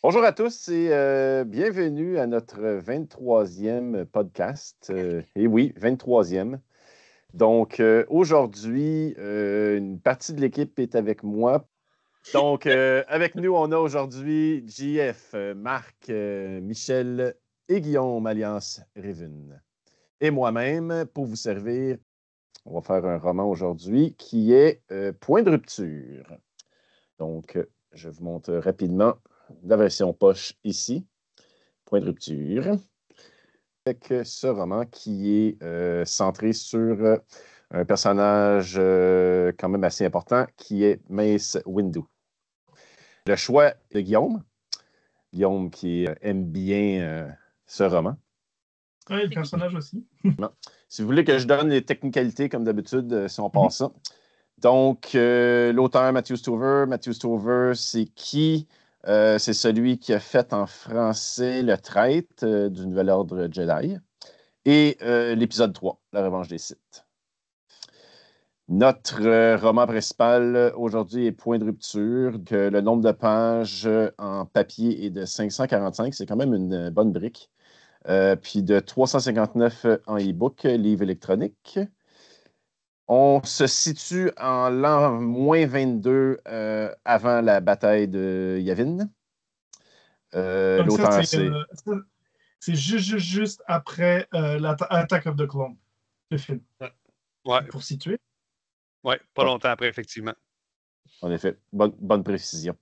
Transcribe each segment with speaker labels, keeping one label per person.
Speaker 1: Bonjour à tous et bienvenue à notre 23e podcast. Et oui, 23e. Donc, aujourd'hui, une partie de l'équipe est avec moi. Donc, avec nous, on a aujourd'hui JF, Marc, Michel et Guillaume, alias Révune. Et moi-même, pour vous servir, on va faire un roman aujourd'hui qui est Point de rupture. Donc, je vous montre rapidement la version poche ici. Point de rupture. Avec ce roman qui est centré sur un personnage quand même assez important qui est Mace Windu. Le choix de Guillaume. Guillaume qui aime bien ce roman.
Speaker 2: Oui, le personnage aussi.
Speaker 1: Si vous voulez que je donne les technicalités comme d'habitude, si on passe ça. Donc, l'auteur Matthew Stover. Matthew Stover, c'est qui? C'est celui qui a fait en français Le Traître du Nouvel Ordre Jedi et l'épisode 3, La Revanche des Sith. Notre roman principal aujourd'hui est Point de rupture, que le nombre de pages en papier est de 545, c'est quand même une bonne brique. Puis de 359 en e-book, livre électronique. On se situe en l'an moins 22 avant la bataille de Yavin.
Speaker 2: Donc ça,
Speaker 1: L'auteur,
Speaker 2: c'est juste après l'Attack of the Clone, le film.
Speaker 3: Ouais.
Speaker 2: Pour situer.
Speaker 3: Oui, pas longtemps après, effectivement.
Speaker 1: En effet, bonne précision.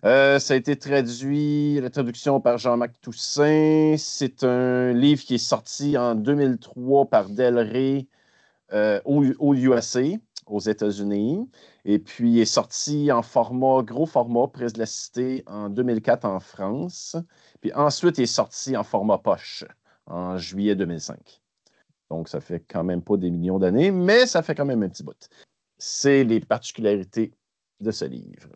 Speaker 1: Ça a été traduit, la traduction par Jean-Marc Toussaint. C'est un livre qui est sorti en 2003 par Del Rey au USA, aux États-Unis. Et puis, il est sorti en gros format, Presse de la Cité, en 2004 en France. Puis ensuite, il est sorti en format poche en juillet 2005. Donc, ça fait quand même pas des millions d'années, mais ça fait quand même un petit bout. C'est les particularités de ce livre.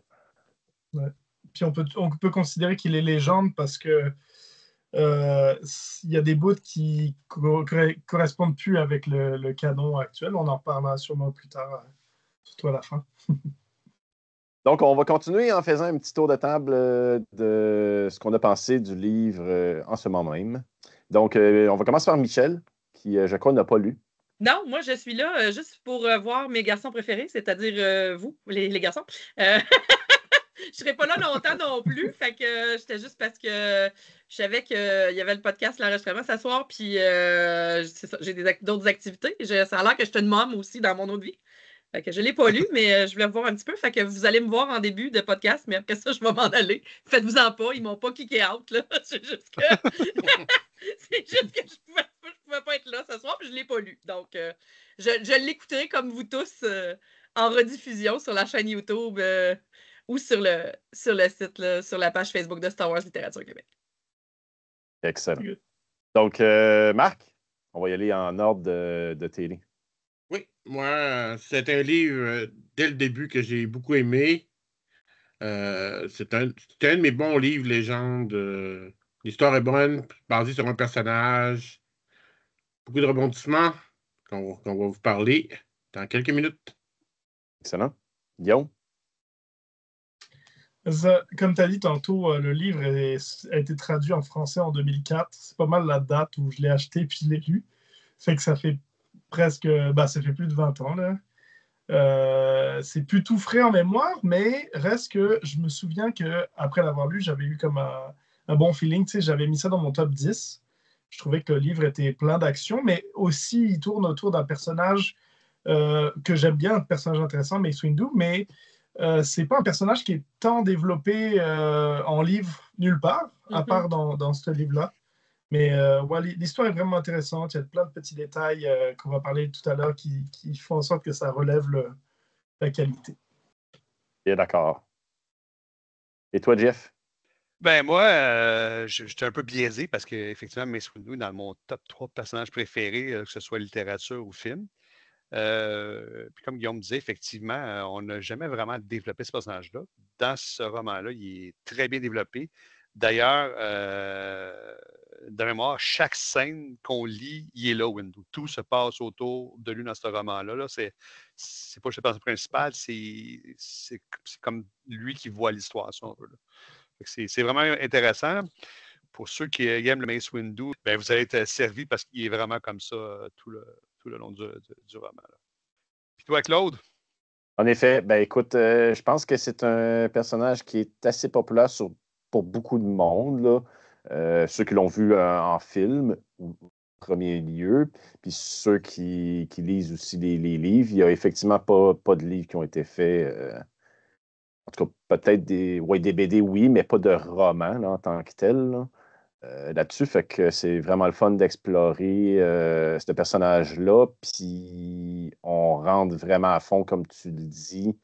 Speaker 2: Ouais. Puis on peut considérer qu'il est légende parce que il y a des bouts qui correspondent plus avec le canon actuel. On en reparlera sûrement plus tard, surtout à la fin.
Speaker 1: Donc, on va continuer en faisant un petit tour de table de ce qu'on a pensé du livre en ce moment même. Donc, on va commencer par Michel, qui, je crois, n'a pas lu.
Speaker 4: Non, moi, je suis là juste pour voir mes garçons préférés, c'est-à-dire vous, les garçons. Je serai pas là longtemps non plus, fait que j'étais juste parce que je savais qu'il y avait le podcast L'enregistrement ce soir, puis c'est ça, j'ai d'autres activités. Ça a l'air que je suis une môme aussi dans mon autre vie. Fait que je l'ai pas lu, mais je voulais voir un petit peu. Fait que vous allez me voir en début de podcast, mais après ça, je vais m'en aller. Faites-vous-en pas, ils m'ont pas kické out, là. C'est juste que je pouvais pas être là ce soir, puis je l'ai pas lu. Donc, je l'écouterai comme vous tous en rediffusion sur la chaîne YouTube ou sur le site, là, sur la page Facebook de Star Wars Littérature Québec.
Speaker 1: Excellent. Donc, Marc, on va y aller en ordre de télé.
Speaker 5: Oui, moi, c'est un livre dès le début que j'ai beaucoup aimé. C'est un de mes bons livres, Légende. L'histoire est bonne, basée sur un personnage. Beaucoup de rebondissements qu'on va vous parler dans quelques minutes.
Speaker 1: Excellent. Guillaume?
Speaker 2: Comme tu as dit tantôt, le livre a été traduit en français en 2004. C'est pas mal la date où je l'ai acheté puis je l'ai lu. Fait que ça fait presque... ça fait plus de 20 ans, là. C'est plus tout frais en mémoire, mais reste que je me souviens qu'après l'avoir lu, j'avais eu comme un bon feeling. Tu sais, j'avais mis ça dans mon top 10. Je trouvais que le livre était plein d'action, mais aussi il tourne autour d'un personnage que j'aime bien, un personnage intéressant, Mace Windu, mais c'est pas un personnage qui est tant développé en livre nulle part, à part dans ce livre-là. Mais ouais, l'histoire est vraiment intéressante. Il y a plein de petits détails qu'on va parler tout à l'heure qui font en sorte que ça relève la qualité.
Speaker 1: Bien d'accord. Et toi, Jeff?
Speaker 3: Ben moi, j'étais un peu biaisé parce qu'effectivement, Mace Windu est dans mon top 3 personnages préférés, que ce soit littérature ou film. Puis comme Guillaume disait, effectivement, on n'a jamais vraiment développé ce personnage-là. Dans ce roman-là, il est très bien développé. D'ailleurs, de mémoire, chaque scène qu'on lit, il est là, Windu. Tout se passe autour de lui dans ce roman-là. Là. C'est pas le personnage principal, c'est comme lui qui voit l'histoire, si on veut. Là. C'est vraiment intéressant. Pour ceux qui aiment le Mace Windu, ben, vous allez être servi parce qu'il est vraiment comme ça tout le long du roman. Là. Puis toi, Claude?
Speaker 1: En effet, ben écoute, je pense que c'est un personnage qui est assez populaire pour beaucoup de monde, là. Ceux qui l'ont vu en film, au premier lieu, puis ceux qui lisent aussi les livres. Il n'y a effectivement pas de livres qui ont été faits. En tout cas, peut-être des BD, oui, mais pas de romans là, en tant que tel. Là-dessus, fait que c'est vraiment le fun d'explorer ce personnage-là, puis on rentre vraiment à fond, comme tu le dis.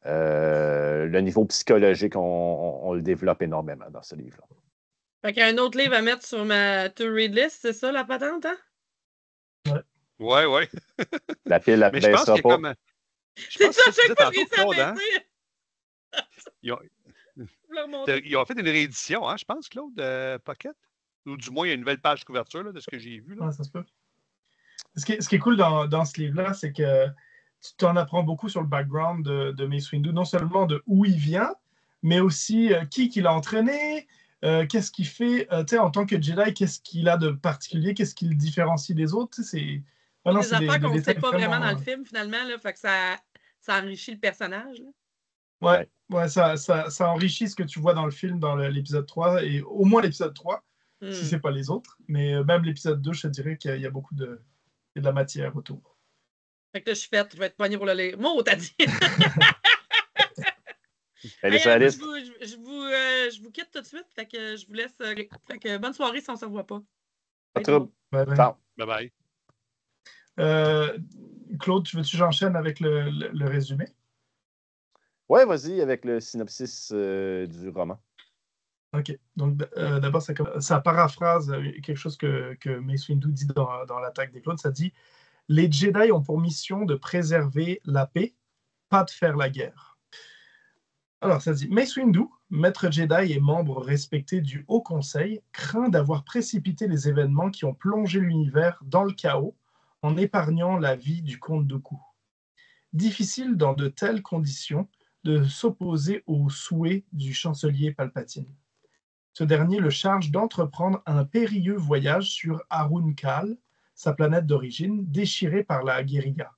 Speaker 1: Le niveau psychologique, on le développe énormément dans ce livre-là.
Speaker 4: Fait qu'il y a un autre livre à mettre sur ma to-read list, c'est ça la patente, hein?
Speaker 3: Ouais.
Speaker 1: La pile,
Speaker 3: mais je pense qu'il y a
Speaker 1: pas.
Speaker 3: comme...
Speaker 4: C'est ça, chaque fois que je
Speaker 3: Claude, hein?
Speaker 4: Ils
Speaker 3: Ils ont fait une réédition, hein, je pense, Claude, Pocket. Ou du moins, il y a une nouvelle page de couverture là, de ce que j'ai vu. Là.
Speaker 2: Ouais, ça se peut. Ce qui est cool dans ce livre-là, c'est que tu t'en apprends beaucoup sur le background de Mace Windu, non seulement de où il vient, mais aussi qui l'a entraîné, qu'est-ce qu'il fait en tant que Jedi, qu'est-ce qu'il a de particulier, qu'est-ce qui le différencie des autres. C'est
Speaker 4: des affaires qu'on ne sait pas vraiment dans le film, finalement. Là, fait que ça enrichit le personnage. Là.
Speaker 2: Ouais, ça enrichit ce que tu vois dans le film, dans l'épisode 3, et au moins l'épisode 3, si ce n'est pas les autres. Mais même l'épisode 2, je te dirais qu'il y a beaucoup de la matière autour.
Speaker 4: Fait que là, je suis faite, je vais être poignée pour le lire. Moi, t'as dit! Je vous quitte tout de suite, fait que je vous laisse. Fait que bonne soirée si on ne se revoit pas.
Speaker 1: Pas trop.
Speaker 3: Bye.
Speaker 2: Claude, tu veux-tu que j'enchaîne avec le résumé?
Speaker 1: Oui, vas-y, avec le synopsis du roman.
Speaker 2: OK. Donc, d'abord, ça paraphrase quelque chose que Mace Windu dit dans l'attaque des clones. Ça dit « Les Jedi ont pour mission de préserver la paix, pas de faire la guerre. » Alors, ça dit « Mace Windu, maître Jedi et membre respecté du Haut Conseil, craint d'avoir précipité les événements qui ont plongé l'univers dans le chaos en épargnant la vie du comte Dooku. Difficile dans de telles conditions de s'opposer aux souhaits du chancelier Palpatine. Ce dernier le charge d'entreprendre un périlleux voyage sur Harun Kal, sa planète d'origine, déchirée par la guérilla,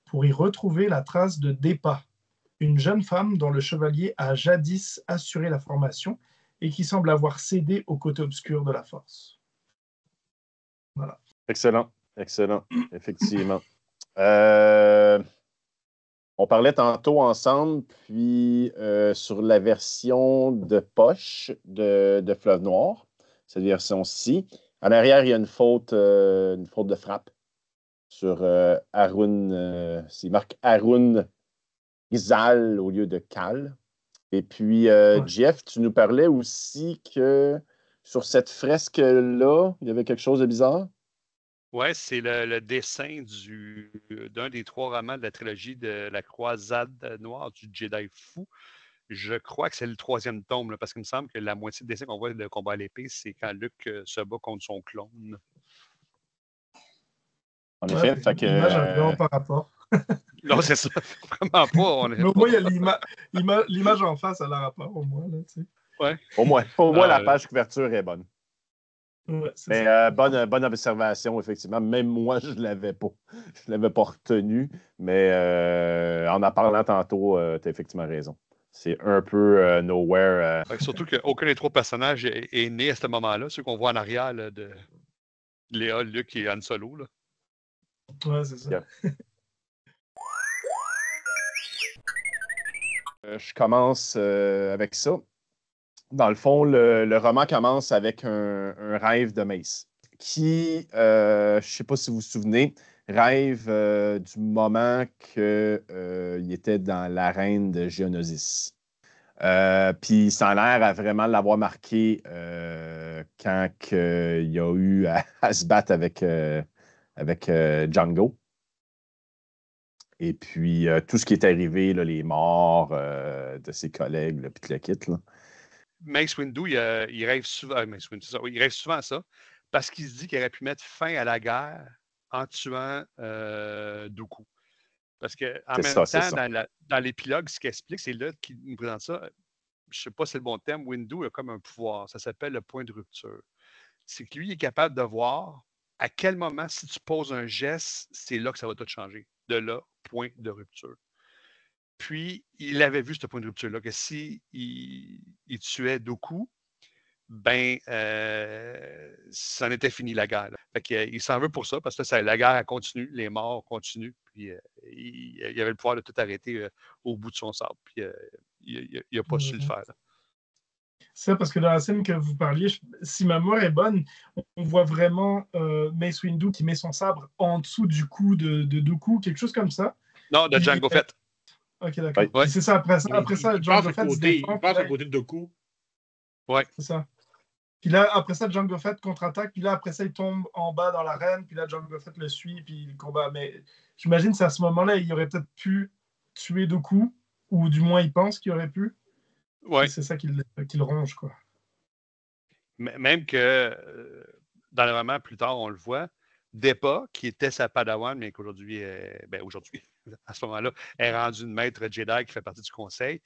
Speaker 2: pour y retrouver la trace de Depa, une jeune femme dont le chevalier a jadis assuré la formation et qui semble avoir cédé au côté obscur de la force. Voilà.
Speaker 1: Excellent, effectivement. On parlait tantôt ensemble, puis sur la version de poche de Fleuve Noir, cette version-ci. En arrière, il y a une faute de frappe sur Harun. C'est marqué Harun Izal au lieu de Kal. Et puis, Jeff, tu nous parlais aussi que sur cette fresque-là, il y avait quelque chose de bizarre.
Speaker 3: Oui, c'est le dessin d'un des 3 romans de la trilogie de la Croisade Noire du Jedi Fou. Je crois que c'est le 3e tome, là, parce qu'il me semble que la moitié du dessin qu'on voit de combat à l'épée, c'est quand Luke se bat contre son clone.
Speaker 1: En effet, fait que.
Speaker 2: L'image n'a vraiment pas rapport.
Speaker 3: Non, c'est ça. Vraiment pas.
Speaker 2: Mais au moins, il y a l'image en face, elle a rapport, au moins. Là, tu sais.
Speaker 3: Ouais.
Speaker 1: Au moins, la page couverture est bonne.
Speaker 2: Ouais,
Speaker 1: mais bonne observation, effectivement. Même moi, je ne l'avais pas. Je l'avais pas retenu. Mais en parlant tantôt, tu as effectivement raison. C'est un peu nowhere.
Speaker 3: Surtout qu'aucun des 3 personnages est né à ce moment-là. Ceux qu'on voit en arrière là, de Léa, Luke et Han Solo. Là.
Speaker 2: Ouais, c'est ça.
Speaker 1: Yeah. Je commence avec ça. Dans le fond, le roman commence avec un rêve de Mace qui, je ne sais pas si vous vous souvenez, rêve du moment qu'il était dans l'arène de Geonosis. Puis ça a l'air à vraiment l'avoir marqué quand il y a eu à se battre avec Django. Et puis tout ce qui est arrivé, là, les morts de ses collègues, puis tout le kit. Là.
Speaker 3: Mace Windu, il rêve souvent. Il rêve souvent à ça parce qu'il se dit qu'il aurait pu mettre fin à la guerre en tuant Dooku. Parce qu'en même temps, dans l'épilogue, ce qu'il explique, c'est là qu'il nous présente ça. je ne sais pas si c'est le bon terme, Windu a comme un pouvoir. Ça s'appelle le point de rupture. C'est que lui, il est capable de voir à quel moment, si tu poses un geste, c'est là que ça va tout changer. De là, point de rupture. Puis, il avait vu ce point de rupture-là, que si il tuait Dooku, ben, c'en était fini la guerre. Fait qu'il s'en veut pour ça, parce que la guerre continue, les morts continuent, puis il avait le pouvoir de tout arrêter au bout de son sabre, puis il n'a pas su le faire. Là.
Speaker 2: C'est ça, parce que dans la scène que vous parliez, si ma mémoire est bonne, on voit vraiment Mace Windu qui met son sabre en dessous du cou de Dooku, quelque chose comme ça.
Speaker 3: Non, de Jango Fett.
Speaker 2: Ok, d'accord.
Speaker 1: Ouais.
Speaker 2: Puis c'est ça, après ça, Jango Fett se défend.
Speaker 5: Il passe à côté de Dooku.
Speaker 3: Ouais.
Speaker 2: C'est ça. Puis là, après ça, Jango Fett contre-attaque. Puis là, après ça, il tombe en bas dans l'arène. Puis là, Jango Fett le suit. Puis il combat. Mais j'imagine que c'est à ce moment-là, il aurait peut-être pu tuer Dooku. Ou du moins, il pense qu'il aurait pu.
Speaker 3: Ouais.
Speaker 2: C'est ça qui le ronge, quoi.
Speaker 3: Même que dans le roman, plus tard, on le voit, Depa, qui était sa Padawan, mais qu'aujourd'hui, aujourd'hui, à ce moment-là, est rendue une maître Jedi qui fait partie du conseil,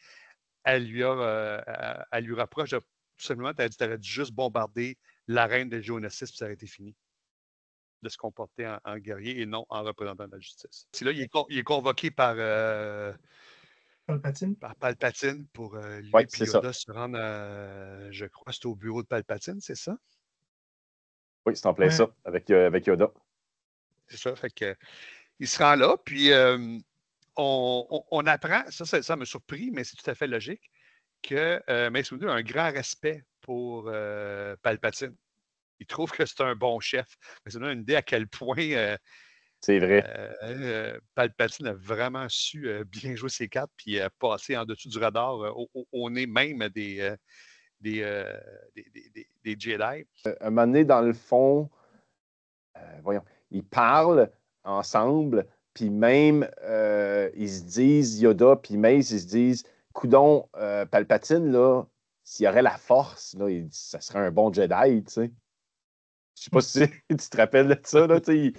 Speaker 3: elle lui rapproche de tout simplement, tu aurais dû juste bombarder la reine de Geonosis, puis ça aurait été fini. De se comporter en guerrier et non en représentant de la justice. C'est là, il est convoqué par
Speaker 2: Palpatine.
Speaker 3: Par Palpatine pour lui
Speaker 1: Ouais,
Speaker 3: et Yoda se rendre je crois, c'est au bureau de Palpatine, c'est ça?
Speaker 1: Oui, c'est en plein ça, avec Yoda.
Speaker 3: C'est ça, fait que il se rend là, puis on apprend, ça m'a surpris, mais c'est tout à fait logique, que Mace Windu a un grand respect pour Palpatine. Il trouve que c'est un bon chef. Mais ça donne une idée à quel point
Speaker 1: c'est vrai.
Speaker 3: Palpatine a vraiment su bien jouer ses cartes puis passer en dessous du radar au nez même des Jedi.
Speaker 1: Un moment donné, dans le fond, voyons, ils parlent ensemble, puis même, ils se disent, Yoda puis Mace, ils se disent, coudon, Palpatine, là, s'il y aurait la force, là, ça serait un bon Jedi, tu sais. Je sais pas si tu te rappelles de ça, là, tu sais,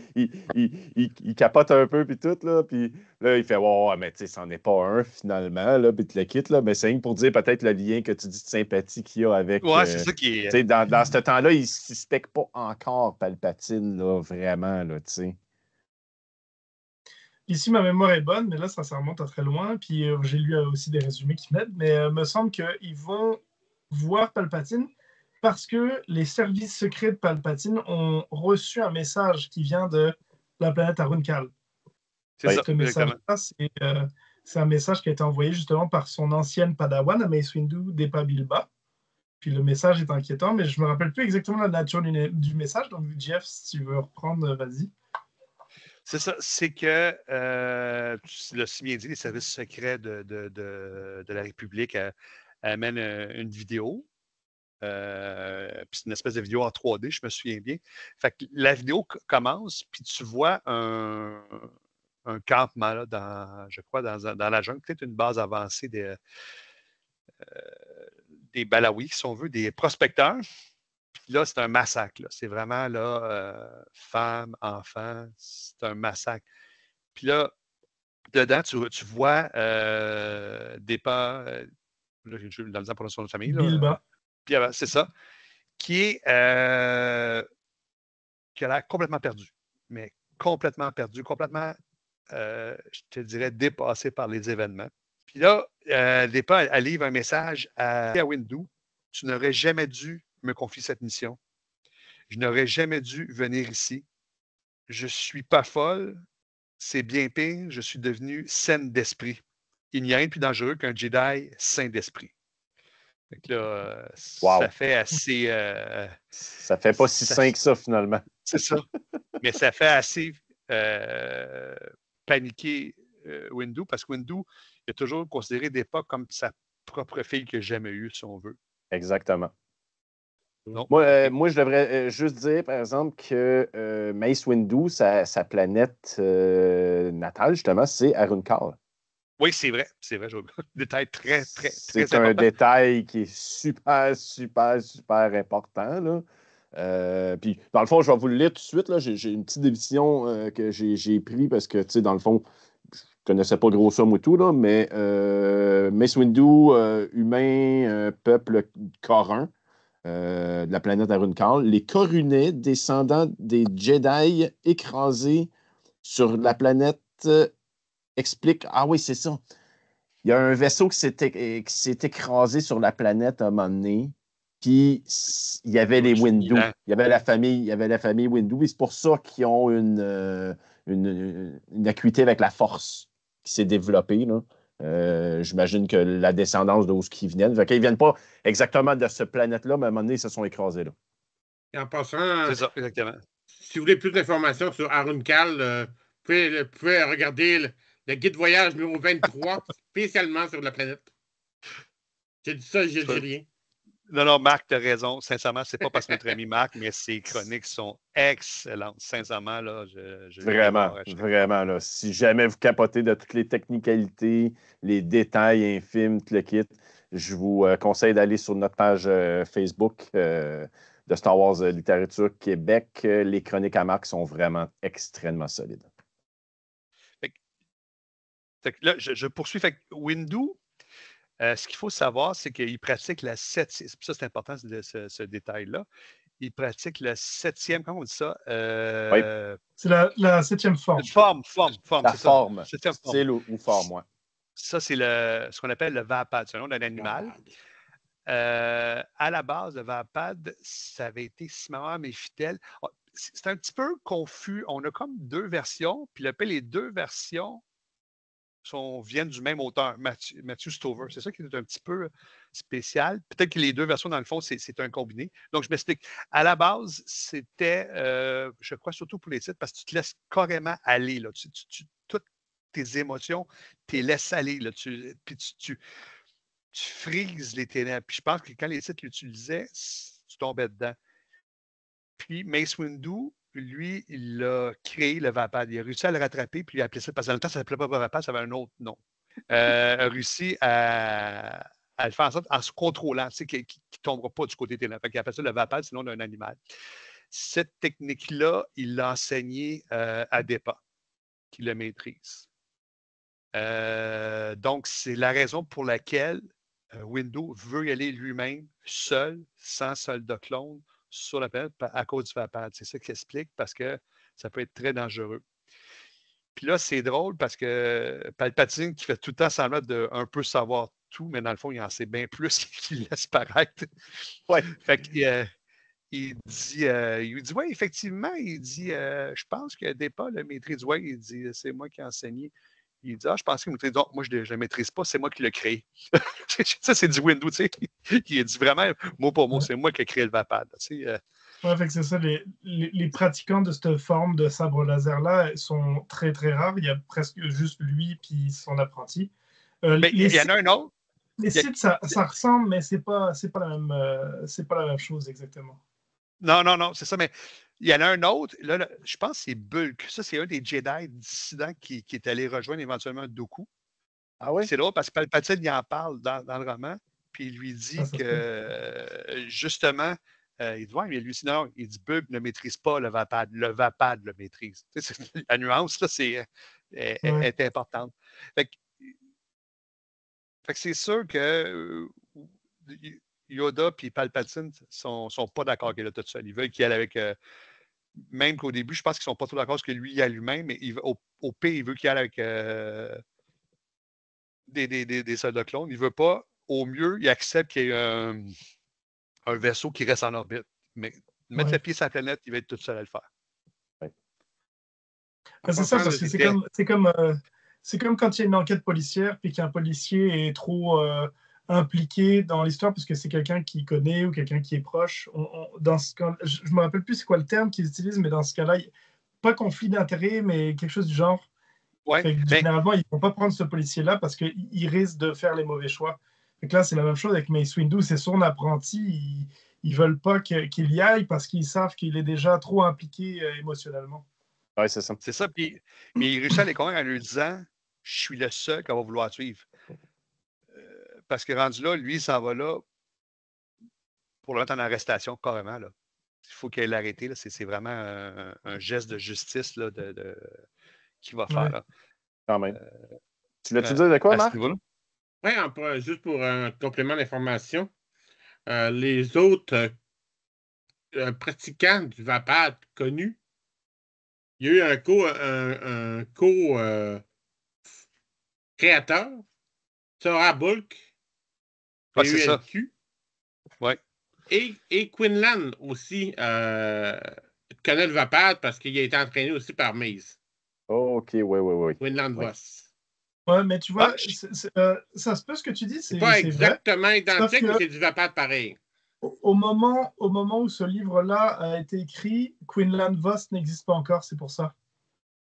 Speaker 1: il capote un peu, puis tout, là, puis là, il fait, ouais, mais tu sais, c'en est pas un, finalement, là, puis tu le quittes, là, mais c'est rien que pour dire peut-être le lien que tu dis de sympathie qu'il y a avec...
Speaker 3: Ouais, c'est ça qui est...
Speaker 1: Tu sais, dans ce temps-là, il ne suspecte pas encore Palpatine, là, vraiment, là, tu sais.
Speaker 2: Ici, ma mémoire est bonne, mais là, ça remonte à très loin, puis j'ai lu aussi des résumés qui m'aident, mais me semble qu'ils vont voir Palpatine parce que les services secrets de Palpatine ont reçu un message qui vient de la planète Arunkal.
Speaker 3: C'est ça,
Speaker 2: ce message-là, c'est un message qui a été envoyé justement par son ancienne Padawan, Mace Windu Depa Bilba. Puis le message est inquiétant, mais je ne me rappelle plus exactement la nature du message. Donc, Jeff, si tu veux reprendre, vas-y.
Speaker 3: C'est ça, c'est que, tu l'as si bien dit, les services secrets de la République amènent une vidéo. Puis c'est une espèce de vidéo en 3D, je me souviens bien. Fait que la vidéo commence, puis tu vois un campement, là, je crois, dans la jungle, peut-être une base avancée des Balawis, si on veut, des prospecteurs. Puis là, c'est un massacre. Là. C'est vraiment, là, femmes, enfants, c'est un massacre. Puis là, dedans, tu vois Depa, là, j'ai dans le temps pour son nom de famille.
Speaker 2: Bilba.
Speaker 3: Puis c'est ça. Qui a l'air complètement perdu. Mais complètement perdu, complètement, je te dirais, dépassé par les événements. Puis là, Depa, elle livre un message à Windu. Tu n'aurais jamais dû me confier cette mission. Je n'aurais jamais dû venir ici. Je ne suis pas folle. C'est bien pire. Je suis devenue saine d'esprit. Il n'y a rien de plus dangereux qu'un Jedi sain d'esprit. Donc là,
Speaker 1: wow.
Speaker 3: Ça fait assez...
Speaker 1: ça fait pas si sain que ça, finalement.
Speaker 3: C'est ça. Mais ça fait assez paniquer Windu, parce que Windu a toujours considéré Depa comme sa propre fille qu'il n'a jamais eue, si on veut.
Speaker 1: Exactement.
Speaker 3: Non.
Speaker 1: Moi, je devrais juste dire, par exemple, que Mace Windu, sa planète natale, justement, c'est Arunkal.
Speaker 3: Oui, c'est vrai. C'est vrai. Détail très, très, très
Speaker 1: important. C'est un détail qui est super, super, super important, là. Puis, dans le fond, je vais vous le lire tout de suite. Là. J'ai une petite édition que j'ai pris parce que, tu sais, dans le fond, connaissais pas grosso modo, là, mais Mace Windu, humain, peuple corin de la planète Aruncal. Les Corunais, descendants des Jedi écrasés sur la planète, expliquent... Ah oui, c'est ça. Il y a un vaisseau qui s'est écrasé sur la planète à un moment donné. Puis il y avait les Windu. Il y avait la famille Windu. Et c'est pour ça qu'ils ont une acuité avec la force qui s'est développée. Là. J'imagine que la descendance d'où ils viennent. Fait qu'ils ne viennent pas exactement de cette planète-là, mais à un moment donné, ils se sont écrasés là.
Speaker 5: Et en passant,
Speaker 3: C'est ça, exactement.
Speaker 5: Si vous voulez plus d'informations sur Aruncal, vous pouvez regarder le guide voyage numéro 23, spécialement sur la planète. J'ai dit ça, j'ai dit rien.
Speaker 3: Non, Marc, tu as raison. Sincèrement, c'est pas parce que notre ami Marc, mais ses chroniques sont excellentes. Sincèrement, là,
Speaker 1: Vraiment, là. Si jamais vous capotez de toutes les technicalités, les détails infimes, tout le kit, je vous conseille d'aller sur notre page Facebook de Star Wars Littérature Québec. Les chroniques à Marc sont vraiment extrêmement solides.
Speaker 3: Là, je poursuis. Fait que Windu, ce qu'il faut savoir, c'est qu'il pratique la septième. Ça, c'est important, ce détail-là. Il pratique la septième. Comment on dit ça?
Speaker 2: Oui. C'est la septième forme.
Speaker 3: Forme.
Speaker 1: La forme.
Speaker 3: Style
Speaker 1: ou forme, oui.
Speaker 3: Ça, c'est ce qu'on appelle le Vapad. C'est un nom d'un animal. À la base, le Vapad, ça avait été, si ma mémoire m'est fidèle, c'est un petit peu confus. On a comme deux versions, puis les deux versions viennent du même auteur, Matthew Stover. C'est ça qui est un petit peu spécial. Peut-être que les deux versions, dans le fond, c'est un combiné. Donc, je m'explique. À la base, c'était, je crois, surtout pour les titres, parce que tu te laisses carrément aller. Là. Toutes tes émotions, tu les laisses aller. Là. Puis tu frises les ténèbres. Puis je pense que quand les titres l'utilisaient, tu tombais dedans. Puis Mace Windu, lui, il a créé le Vapad. Il a réussi à le rattraper, puis il a appelé ça, parce que dans le temps, ça ne s'appelait pas Vapad, ça avait un autre nom. Il a réussi à le faire en sorte, en se contrôlant, tu sais, qu'il ne tombera pas du côté ténèbres. Il a appelé ça le Vapad, sinon d'un animal. Cette technique-là, il l'a enseigné à Depa, qui le maîtrise. Donc, c'est la raison pour laquelle Windu veut y aller lui-même, seul, sans soldat clone, sur la planète à cause du Vapad. C'est ça qui explique, parce que ça peut être très dangereux. Puis là, c'est drôle parce que Palpatine, qui fait tout le temps semblant de un peu savoir tout, mais dans le fond, il en sait bien plus qu'il laisse paraître.
Speaker 1: Ouais.
Speaker 3: Fait qu'il il dit, oui, effectivement, il dit, je pense que Depa le maîtrise. Oui, il dit, c'est moi qui ai enseigné. Il dit, je pense qu'il maîtrise. Donc, moi, je ne maîtrise pas, c'est moi qui l'ai créé. Ça, c'est du Windu, tu sais. Il dit vraiment, mot pour mot, c'est moi qui ai créé le Vapad. Tu sais,
Speaker 2: fait que c'est ça, les pratiquants de cette forme de sabre laser-là sont très, très rares. Il y a presque juste lui et son apprenti.
Speaker 3: Mais il y en a un autre.
Speaker 2: Les Sith, ça ressemble, mais c'est pas la même chose exactement.
Speaker 3: Non, c'est ça, mais il y en a un autre. Là, je pense que c'est Bulk. Ça, c'est un des Jedi dissidents qui est allé rejoindre éventuellement Dooku.
Speaker 1: Ah oui?
Speaker 3: C'est drôle parce que Palpatine, il en parle dans le roman, puis il lui dit que, justement, il dit, ouais, mais lui, sinon, il dit, Bulk ne maîtrise pas le Vapad. Le Vapad le maîtrise. Tu sais, la nuance, là, est importante. Fait que c'est sûr que Yoda et Palpatine sont pas d'accord qu'il est tout seul. Ils veulent qu'il aille avec... même qu'au début, je pense qu'ils sont pas trop d'accord parce que lui, il a lui-même, mais au pire, il veut qu'il aille avec des soldats clones. Il veut pas. Au mieux, il accepte qu'il y ait un vaisseau qui reste en orbite. Mais mettre le pied sur la planète, il va être tout seul à le faire.
Speaker 2: Ouais. C'est ça, parce que c'est comme quand il y a une enquête policière puis qu'un policier est trop impliqué dans l'histoire parce que c'est quelqu'un qui connaît ou quelqu'un qui est proche. Je ne me rappelle plus c'est quoi le terme qu'ils utilisent, mais dans ce cas-là, pas conflit d'intérêt, mais quelque chose du genre.
Speaker 3: Ouais,
Speaker 2: généralement, ils ne vont pas prendre ce policier-là parce qu'il risque de faire les mauvais choix. Donc là, c'est la même chose avec Mace Windu, c'est son apprenti. Ils ne veulent pas qu'il y aille parce qu'ils savent qu'il est déjà trop impliqué émotionnellement.
Speaker 1: Oui, c'est ça.
Speaker 3: C'est ça. Mais il réussit à les convaincre en lui disant, je suis le seul qu'on va vouloir suivre. Parce que rendu là, lui, il s'en va là pour le mettre en arrestation, carrément. Là. Il faut qu'il l'arrête. C'est vraiment un geste de justice là, qu'il va faire. Là.
Speaker 1: Quand même. Tu l'as-tu dit de quoi, Marc?
Speaker 5: Oui, juste pour un complément d'information, les autres pratiquants du Vapad connus, il y a eu un co-créateur, Sarah Bulk,
Speaker 3: Ouais, c'est ça.
Speaker 5: PULQ,
Speaker 3: Ouais.
Speaker 5: et Quinlan aussi connaît le Vapad parce qu'il a été entraîné aussi par Maze.
Speaker 1: OK, oui.
Speaker 5: Quinlan
Speaker 1: Ouais.
Speaker 5: Voss.
Speaker 2: Ouais, mais tu vois,
Speaker 3: Ah,
Speaker 2: ça se peut ce que tu dis,
Speaker 5: C'est pas
Speaker 2: c'est vrai.
Speaker 5: exactement identique,
Speaker 2: que-
Speaker 5: mais c'est du Vapad pareil.
Speaker 2: Au moment où ce livre-là a été écrit, Quinlan Voss n'existe pas encore, c'est pour ça.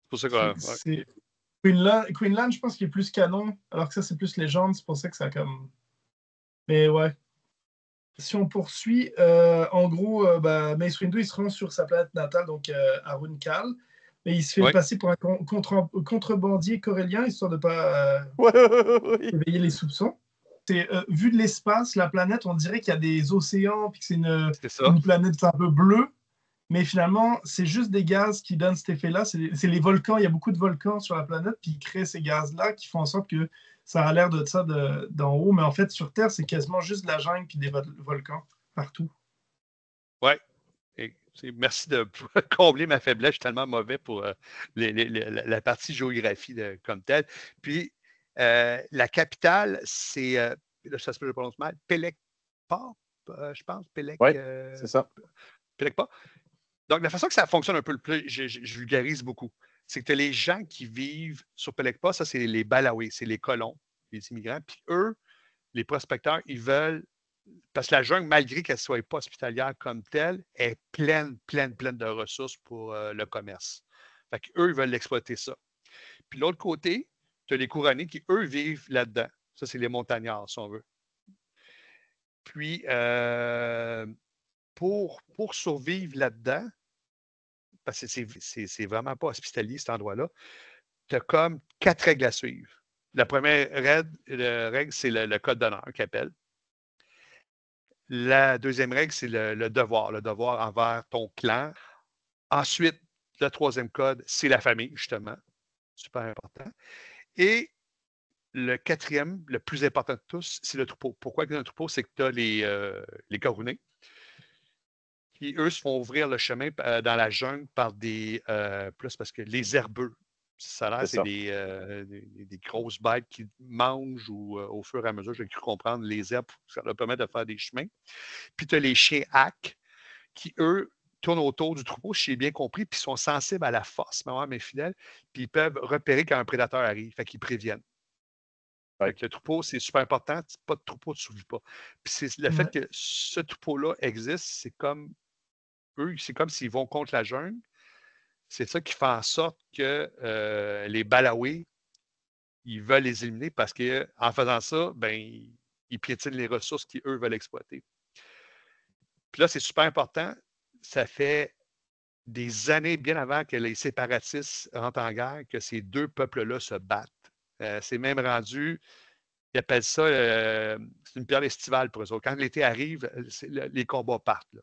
Speaker 3: C'est pour ça que.
Speaker 2: C'est- Quinlan, je pense qu'il est plus canon, alors que ça, c'est plus légende, c'est pour ça que ça a comme. Mais ouais. Si on poursuit, en gros, Mace Windu, il se rend sur sa planète natale, donc à Runkal, mais il se fait passer pour un contrebandier corélien, histoire de ne pas éveiller les soupçons. Vu de l'espace, la planète, on dirait qu'il y a des océans, puis que c'est une planète un peu bleue, mais finalement, c'est juste des gaz qui donnent cet effet-là. C'est les volcans, il y a beaucoup de volcans sur la planète, puis ils créent ces gaz-là qui font en sorte que ça a l'air de ça d'en haut, mais en fait, sur Terre, c'est quasiment juste de la jungle puis des volcans partout.
Speaker 3: Ouais. Merci de combler ma faiblesse. Je suis tellement mauvais pour la partie géographie comme telle. Puis, la capitale, c'est, là, ça se peut que je prononce mal, Pelekpa, je pense.
Speaker 1: Oui, c'est ça.
Speaker 3: Pelekpa. Donc, la façon que ça fonctionne un peu le plus, je vulgarise beaucoup, c'est que tu as les gens qui vivent sur Pelekpa, ça, c'est les Balawés, c'est les colons, les immigrants. Puis eux, les prospecteurs, ils veulent. Parce que la jungle, malgré qu'elle ne soit pas hospitalière comme telle, est pleine de ressources pour le commerce. Fait qu'eux, ils veulent exploiter ça. Puis l'autre côté, tu as les couronnés qui, eux, vivent là-dedans. Ça, c'est les montagnards, si on veut. Puis, pour survivre là-dedans, parce que c'est vraiment pas hospitalier, cet endroit-là, tu as comme 4 règles à suivre. La première règle, c'est le code d'honneur qu'ils appellent. La deuxième règle, c'est le devoir envers ton clan. Ensuite, le troisième code, c'est la famille, justement. Super important. Et le quatrième, le plus important de tous, c'est le troupeau. Pourquoi un troupeau? C'est que tu as les Corunés qui, eux, se font ouvrir le chemin dans la jungle par des. Plus parce que les herbeux, ça a l'air, c'est des grosses bêtes qui mangent ou au fur et à mesure, j'ai cru comprendre, les herbes, ça leur permet de faire des chemins. Puis tu as les chiens hacks qui, eux, tournent autour du troupeau, si j'ai bien compris, puis sont sensibles à la force, mais fidèles, puis ils peuvent repérer quand un prédateur arrive, fait qu'ils préviennent. Fait que le troupeau, c'est super important. Pas de troupeau, tu ne survis pas. Puis c'est le fait que ce troupeau-là existe, c'est comme eux, c'est comme s'ils vont contre la jungle. C'est ça qui fait en sorte que les Balawés, ils veulent les éliminer parce qu'en faisant ça, ben, ils piétinent les ressources qu'eux veulent exploiter. Puis là, c'est super important. Ça fait des années, bien avant que les séparatistes rentrent en guerre, que ces deux peuples-là se battent. C'est même rendu, ils appellent ça, c'est une période estivale pour eux autres. Quand l'été arrive, les combats partent. Là.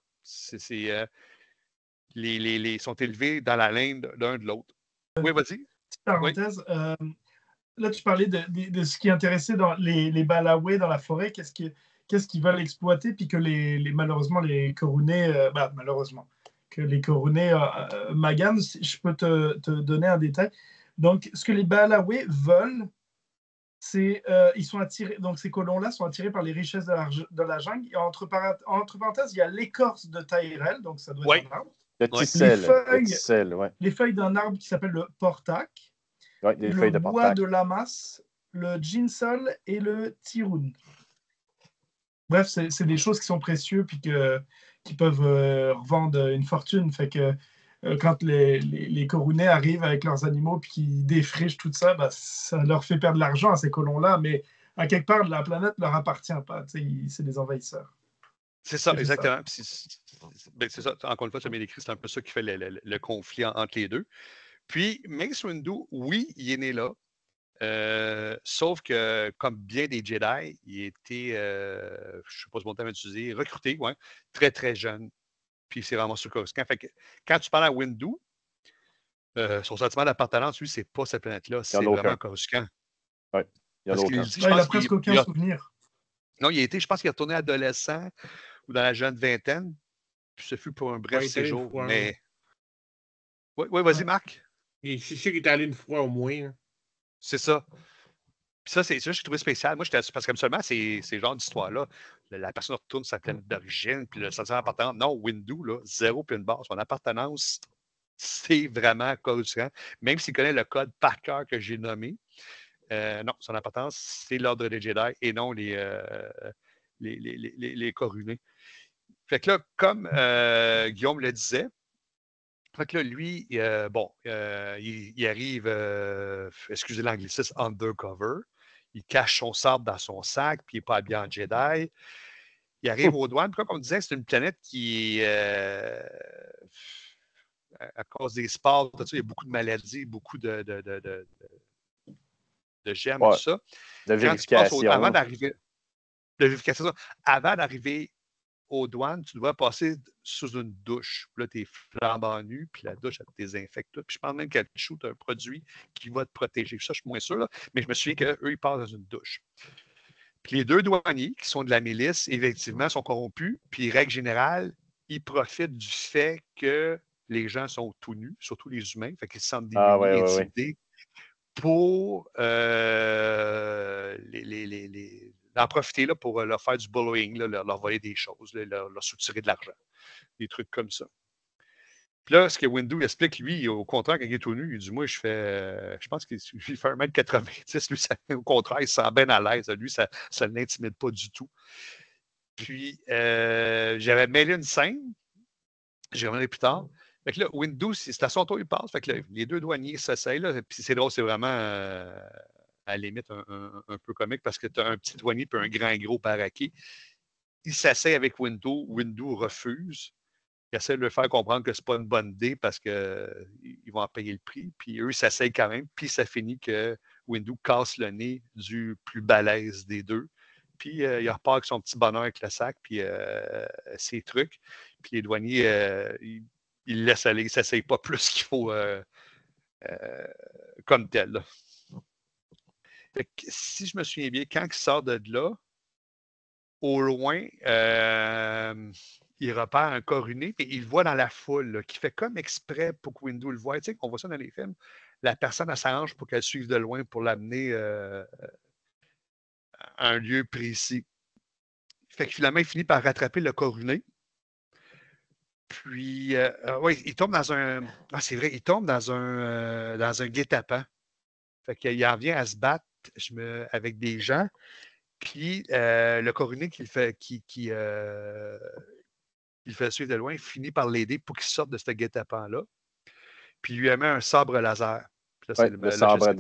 Speaker 3: Ils sont élevés dans la laine l'un de l'autre. Oui, vas-y.
Speaker 2: Petite parenthèse, là, tu parlais de ce qui intéressait dans les Balawés dans la forêt, qu'est-ce qu'ils veulent exploiter, puis que malheureusement, les Corunés, malheureusement, que les Corunés maganent. Je peux te donner un détail. Donc, ce que les Balawés veulent, c'est ils sont attirés, donc ces colons-là sont attirés par les richesses de la jungle. Et entre parenthèses, il y a l'écorce de Tyrell, donc ça doit être un arbre.
Speaker 1: Le ticelle,
Speaker 2: les feuilles d'un arbre qui s'appelle le portac.
Speaker 1: Oui, des feuilles de portac.
Speaker 2: Le bois de lamas, le ginsol et le tiroun. Bref, c'est des choses qui sont précieuses puis qui peuvent revendre une fortune. Fait que quand les Corunais arrivent avec leurs animaux puis qu'ils défrichent tout ça, ça leur fait perdre de l'argent à ces colons-là, mais à quelque part, la planète ne leur appartient pas. C'est des envahisseurs.
Speaker 3: C'est ça, exactement. C'est ça, encore une fois, tu as bien décrit, c'est un peu ça qui fait le conflit entre les deux. Puis, Mace Windu, oui, il est né là. Sauf que, comme bien des Jedi, il était, je ne sais pas ce bon terme utiliser, recruté, très, très jeune. Puis c'est vraiment sur Coruscant. Fait que quand tu parles à Windu, son sentiment d'appartenance, lui, c'est pas cette planète-là. C'est vraiment Coruscant.
Speaker 1: Oui, il y a
Speaker 3: Parce qu'il
Speaker 1: aucun.
Speaker 3: dit,
Speaker 2: il n'a presque aucun souvenir.
Speaker 3: Non, je pense qu'il est retourné adolescent ou dans la jeune vingtaine. Puis ce fut pour un bref séjour. Mais. Oui, vas-y, Marc.
Speaker 5: C'est sûr qu'il est allé une fois au moins. Hein.
Speaker 3: C'est ça. Puis ça, c'est ça que j'ai trouvé spécial. Moi, parce qu'habituellement, c'est ce genre d'histoire-là. La personne retourne sa planète d'origine, puis le sentiment d'appartenance. Non, Windu, là, 0 puis une barre. Son appartenance, c'est vraiment Coruscant. Même s'il connaît le code par cœur que j'ai nommé, non, son appartenance, c'est l'ordre des Jedi et non les Corunés. Fait que là, comme Guillaume le disait, fait que là, lui, il arrive, excusez l'anglicisme, undercover. Il cache son sabre dans son sac, puis il n'est pas habillé en Jedi. Il arrive aux douanes. Puis comme on disait, c'est une planète qui, à cause des sports, il y a beaucoup de maladies, beaucoup de gemmes, tout ça.
Speaker 1: De vérification.
Speaker 3: Avant d'arriver aux douanes, tu dois passer sous une douche. Puis là, tu es flambant nu, puis la douche, elle te désinfecte tout. Puis je pense même qu'elle te shoot un produit qui va te protéger. Ça, je suis moins sûr, là, mais je me souviens qu'eux, ils passent dans une douche. Puis les deux douaniers, qui sont de la milice, effectivement, sont corrompus. Puis, règle générale, ils profitent du fait que les gens sont tout nus, surtout les humains, fait qu'ils se sentent démunis, intimidés, pour en profiter là, pour leur faire du bullying, là, leur voler des choses, là, leur soutirer de l'argent, des trucs comme ça. Puis là, ce que Windu explique, lui, au contraire, quand il est tout nu, il dit, moi, je pense qu'il fait 1m90. Lui, au contraire, il se sent bien à l'aise. Lui, ça ne l'intimide pas du tout. Puis, j'avais mêlé une scène, j'y reviendrai plus tard. Fait que là, Windu, c'est à son tour, il passe. Fait que là, les deux douaniers s'essayent, là. Puis c'est drôle, c'est vraiment, à la limite, un peu comique parce que tu as un petit douanier puis un grand gros paraquet. Il s'essaye avec Windu. Windu refuse. Il essaie de leur faire comprendre que c'est pas une bonne idée parce qu'ils vont en payer le prix. Puis eux, ils s'essayent quand même. Puis ça finit que Windu casse le nez du plus balèze des deux. Puis il repart avec son petit bonheur avec le sac, puis ses trucs. Puis les douaniers, ils laissent aller. Ils ne s'essayent pas plus qu'il faut comme tel. Là. Fait que, si je me souviens bien, quand il sort de là, au loin, il repère un coruné, et il le voit dans la foule, là, qui fait comme exprès pour que Windu le voie. Tu sais, on voit ça dans les films. La personne, elle s'arrange pour qu'elle suive de loin pour l'amener à un lieu précis. Fait que finalement, il finit par rattraper le coruné. Puis, oui, il tombe dans un. Ah, c'est vrai, il tombe dans un guet-apens. Fait qu'il en vient à se battre avec des gens. Puis, le coruné qui le fait suivre de loin, finit par l'aider pour qu'il sorte de ce guet-apens-là. Puis, il lui met un sabre laser. Puis là,
Speaker 1: le sabre à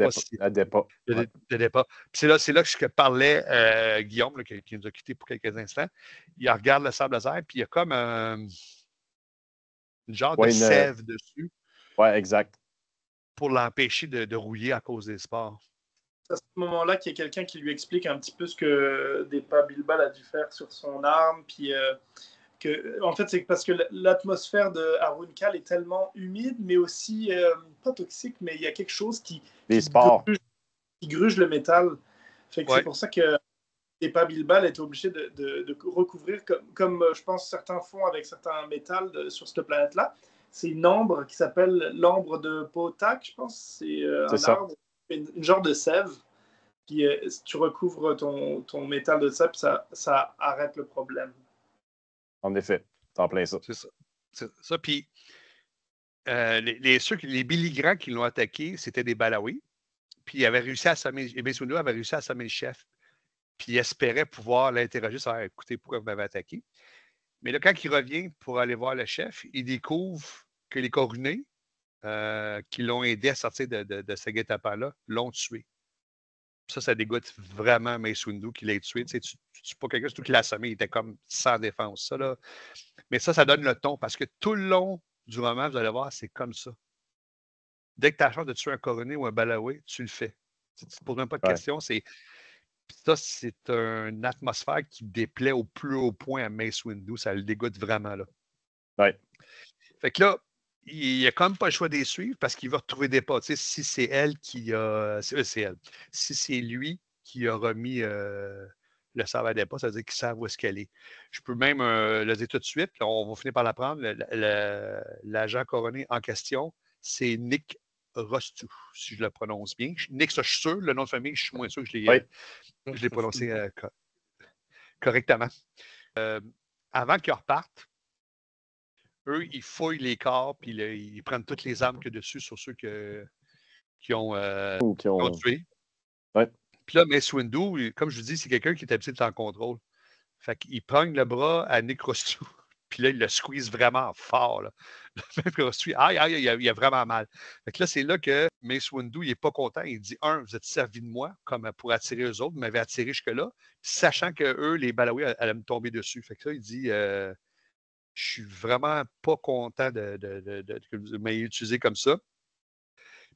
Speaker 1: départ.
Speaker 3: De départ. Puis c'est là que parlait Guillaume, là, qui nous a quittés pour quelques instants. Il regarde le sabre laser, puis il y a comme une genre de sève dessus.
Speaker 1: Oui, exact.
Speaker 3: Pour l'empêcher de rouiller à cause des sports.
Speaker 2: C'est à ce moment-là qu'il y a quelqu'un qui lui explique un petit peu ce que Depa Bilbal a dû faire sur son arme, puis en fait, c'est parce que l'atmosphère de Aruncal est tellement humide, mais aussi pas toxique, mais il y a quelque chose qui gruge le métal. Fait que c'est pour ça que Depa Bilbal est obligé de recouvrir, comme je pense certains font avec certains métals sur cette planète-là. C'est une ambre qui s'appelle l'ambre de Potak, je pense. C'est un arbre, une genre de sève. Puis si tu recouvres ton métal de sève, ça arrête le problème.
Speaker 1: En effet, c'est en plein ça.
Speaker 3: C'est ça. Puis les belligrants qui l'ont attaqué, c'était des Balawi. Puis il avait réussi à assommer, Windu avait réussi à assommer le chef. Puis il espérait pouvoir l'interroger sur écoutez, pourquoi vous m'avez attaqué. Mais là, quand il revient pour aller voir le chef, il découvre que les corunés qui l'ont aidé à sortir de ce guet-apens-là l'ont tué. Ça dégoûte vraiment Mace Windu qui l'a tué. Tu sais pas quelqu'un, surtout qu'il l'a assommé, il était comme sans défense. Ça, là. Mais ça donne le ton parce que tout le long du roman, vous allez voir, c'est comme ça. Dès que tu as la chance de tuer un coroné ou un balawé, tu le fais. Tu ne te poses même pas de questions. Ça, c'est une atmosphère qui déplaît au plus haut point à Mace Windu. Ça le dégoûte vraiment. Là.
Speaker 1: Ouais.
Speaker 3: Fait que là, il n'a quand même pas le choix de les suivre parce qu'il va retrouver des pas. Tu sais, si c'est elle qui a. C'est elle. Si c'est lui qui a remis le sabre à des pas, ça veut dire qu'il sait où est-ce qu'elle est. Je peux même le dire tout de suite, là, on va finir par l'apprendre. L'agent couronné en question, c'est Nick Rostou, si je le prononce bien. Nick, ça, je suis sûr. Le nom de famille, je suis moins sûr que je l'ai prononcé correctement. Avant qu'ils repartent, eux, ils fouillent les corps, puis ils prennent toutes les armes qu'il y a dessus sur ceux qui ont tué.
Speaker 1: Ouais.
Speaker 3: Puis là, Mace Windu, comme je vous dis, c'est quelqu'un qui est habitué d'être en contrôle. Fait qu'il pogne le bras à Nick Rostou. Puis là, il le squeeze vraiment fort. Là. Nick Rostou, aïe, il a vraiment mal. Fait que là, c'est là que Mace Windu, il n'est pas content. Il dit, vous êtes servi de moi comme pour attirer eux autres. Vous m'avez attiré jusque-là. Sachant que eux, les Balawi, allaient me tomber dessus. Fait que là, il dit... je suis vraiment pas content que vous m'ayez utilisé comme ça.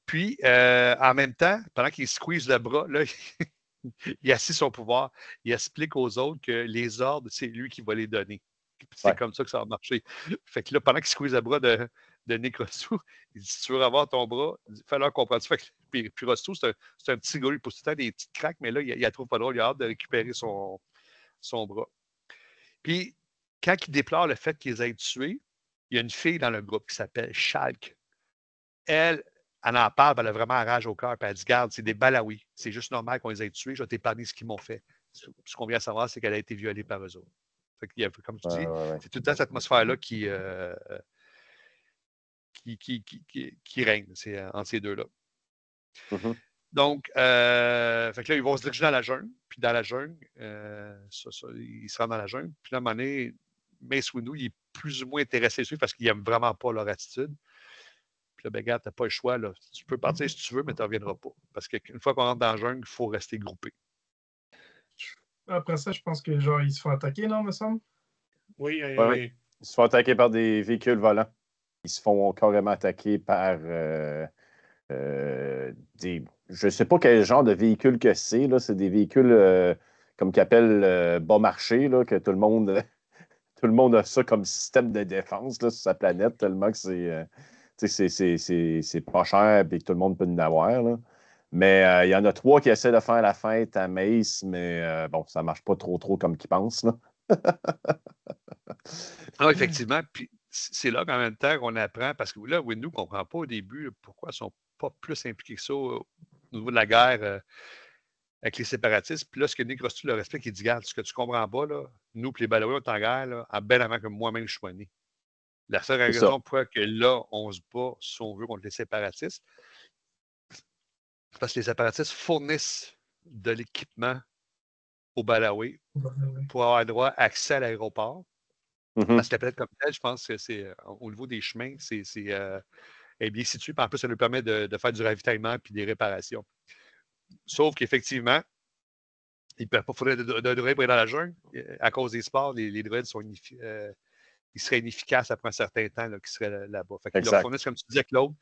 Speaker 3: Puis, en même temps, pendant qu'il squeeze le bras, là, il assit son pouvoir. Il explique aux autres que les ordres, c'est lui qui va les donner. C'est comme ça que ça va marcher. Fait que là, pendant qu'il squeeze le bras de Nick Rostou, il dit, si tu veux avoir ton bras, fais-leur comprendre ça. Puis Rostou, c'est un petit gars, il pousse tout le temps des petites craques, mais là, il ne trouve pas drôle. Il a hâte de récupérer son bras. Puis, quand il déplore le fait qu'ils aient tué, il y a une fille dans le groupe qui s'appelle Shulk. Elle en parle, elle a vraiment la rage au cœur, puis elle dit, garde, c'est des Balawi. C'est juste normal qu'on les ait tués, je vais t'épargner ce qu'ils m'ont fait. Ce qu'on vient savoir, c'est qu'elle a été violée par eux autres. Fait qu'il y a, comme tu dis, c'est tout le temps cette atmosphère-là qui règne entre ces deux-là.
Speaker 1: Mm-hmm.
Speaker 3: Donc, fait que là, ils vont se diriger dans la jungle. Puis dans la jungle, ils se rendent dans la jungle. Puis là, à un moment donné, Mace Windu, il est plus ou moins intéressé dessus parce qu'il n'aime vraiment pas leur attitude. Puis là, ben, regarde, tu n'as pas le choix. Là. Tu peux partir si tu veux, mais tu ne reviendras pas. Parce qu'une fois qu'on rentre dans la jungle, il faut rester groupé.
Speaker 2: Après ça, je pense que genre ils se font attaquer, non, me semble?
Speaker 5: Oui.
Speaker 1: Ils se font attaquer par des véhicules volants. Ils se font carrément attaquer par des... Je ne sais pas quel genre de véhicule que c'est. Là. C'est des véhicules comme qu'ils appellent bas marché, là, que tout le monde a ça comme système de défense là, sur sa planète, tellement que c'est pas cher et que tout le monde peut en avoir. Là. Mais il y en a 3 qui essaient de faire la fête à Mace, mais bon, ça ne marche pas trop comme qu'ils pensent. Là.
Speaker 3: Non, effectivement. Puis c'est là qu'en même temps qu'on apprend, parce que là, Windu ne comprend pas au début pourquoi ils ne sont pas plus impliqués que ça au niveau de la guerre avec les séparatistes. Puis là, ce que Nick Rostou leur explique, il dit, regarde, ce que tu ne comprends pas, là, nous, puis les Balawi, on est en guerre, là, bien avant que moi-même je sois né. La seule raison pourquoi que là, on se bat, si on veut, contre les séparatistes, c'est parce que les séparatistes fournissent de l'équipement aux Balawi pour avoir droit à accès à l'aéroport.
Speaker 1: Mm-hmm.
Speaker 3: Parce que la planète comme telle, je pense que c'est au niveau des chemins, c'est bien situé. Puis en plus, ça nous permet de faire du ravitaillement et des réparations. Sauf qu'effectivement, ils ne peuvent pas fournir de droïdes pour aller dans la jungle. À cause des sports, les droïdes ils seraient inefficaces après un certain temps qu'ils seraient là-bas. Fait qu'ils leur fournissent, comme tu disais, Claude,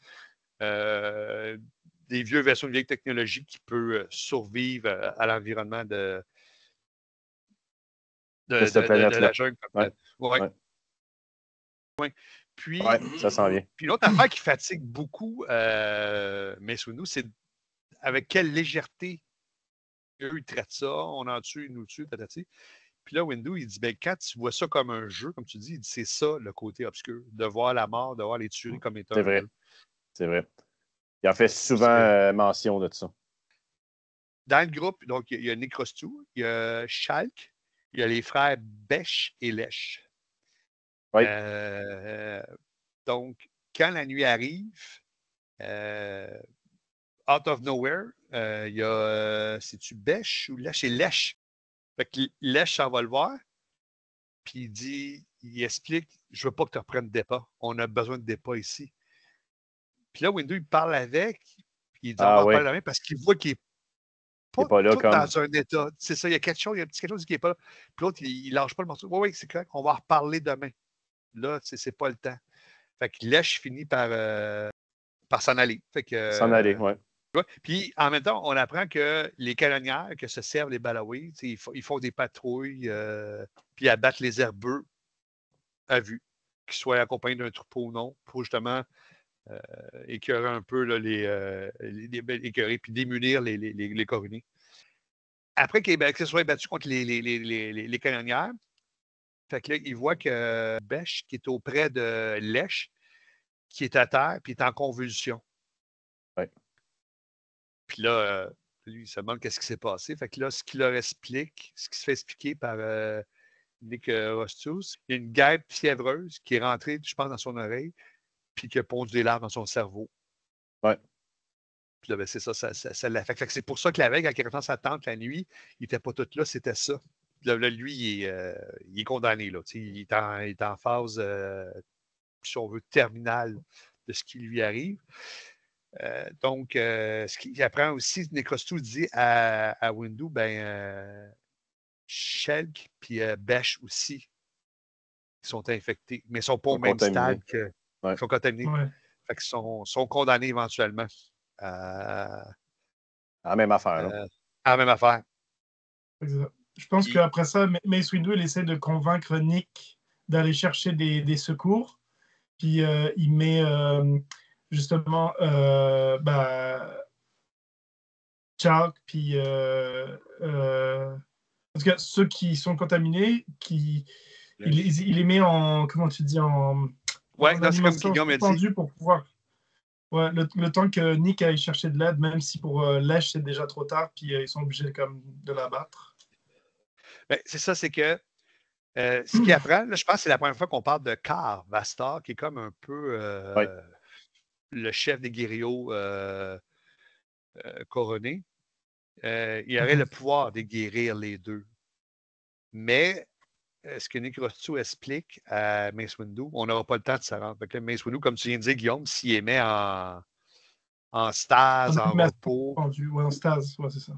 Speaker 3: des vieux versions de vieilles technologies qui peuvent survivre à l'environnement de la jungle. Ouais. Puis,
Speaker 1: ça s'en vient.
Speaker 3: Puis l'autre affaire qui fatigue beaucoup Mace Windu, c'est avec quelle légèreté eux ils traitent ça, on en tue, ils nous tuent, tatati. Puis là, Windu, il dit, ben, quand tu vois ça comme un jeu, comme tu dis, il dit, c'est ça le côté obscur, de voir la mort, de voir les tueries comme étant un jeu.
Speaker 1: C'est vrai. Il en fait souvent mention de ça.
Speaker 3: Dans le groupe, donc, il y a Nick Rostou, il y a Shulk, il y a les frères Besh et Lesh.
Speaker 1: Oui.
Speaker 3: Donc, quand la nuit arrive, out of nowhere, il y a, c'est-tu Besh ou Lesh? C'est Lesh. Fait que Lesh s'en va le voir, puis il explique, je veux pas que tu reprennes Depa. On a besoin de Depa ici. Puis là, Windu, il parle avec, puis il dit, on va en parler demain parce qu'il voit qu'il est pas là, dans un état. C'est ça, il y a quelque chose qui n'est pas là. Puis l'autre, il lâche pas le morceau. Oui, c'est correct, on va en reparler demain. Là, c'est pas le temps. Fait que Lesh finit par s'en aller.
Speaker 1: S'en aller, oui.
Speaker 3: Puis, en même temps, on apprend que les canonnières que se servent les Balawi, ils font des patrouilles, puis abattent les herbeux à vue. qu'il soit accompagné d'un troupeau ou non, pour justement écœurer un peu là, écœurer puis démunir les Corunés. Après qu'il se soit battu contre les canonnières, fait que là, il voit que Bêche, qui est auprès de Lèche, qui est à terre, puis est en convulsion.
Speaker 1: Ouais.
Speaker 3: Puis là, lui, il se demande qu'est-ce qui s'est passé. Fait que là, ce qu'il leur explique, ce qui se fait expliquer par Nick Rostus, il y a une guêpe fiévreuse qui est rentrée, je pense, dans son oreille, puis qui a pondu des larves dans son cerveau.
Speaker 1: Ouais.
Speaker 3: Puis là, ben, c'est ça l'affecte. Fait que c'est pour ça que la veille, quand il retourne sa tante la nuit, il n'était pas tout là, c'était ça. Puis là, lui, il est condamné. Là, il est en phase, si on veut, terminale de ce qui lui arrive. Donc, ce qu'il apprend aussi, Necrostou dit à Windu, Shelk puis Bêche aussi sont infectés, mais ils ne sont pas au même stade que.
Speaker 1: Ouais.
Speaker 3: Ils sont contaminés.
Speaker 2: Ouais.
Speaker 3: Fait qu'ils sont condamnés éventuellement
Speaker 1: à la même affaire.
Speaker 3: À la même affaire.
Speaker 2: Je pense qu'après ça, Mace Windu, il essaie de convaincre Nick d'aller chercher des secours. Puis il met justement Chark, puis en tout cas, ceux qui sont contaminés, il les met en, comment tu dis, en
Speaker 3: animation
Speaker 2: suspendue pour pouvoir... Ouais, le temps que Nick aille chercher de l'aide, même si pour Lèche, c'est déjà trop tard, puis ils sont obligés comme de l'abattre.
Speaker 3: Ben, c'est ça, c'est que ce qu'il apprend, là, je pense que c'est la première fois qu'on parle de Car Vastar, qui est comme un peu le chef des guériots couronnés. Il aurait le pouvoir de guérir les deux. Mais ce que Nick Rostou explique à Mace Windu, on n'aura pas le temps de se rendre. Fait que Mace Windu, comme tu viens de dire, Guillaume, s'il est en stase, en repos.
Speaker 2: Ouais, en stase, ouais, c'est ça.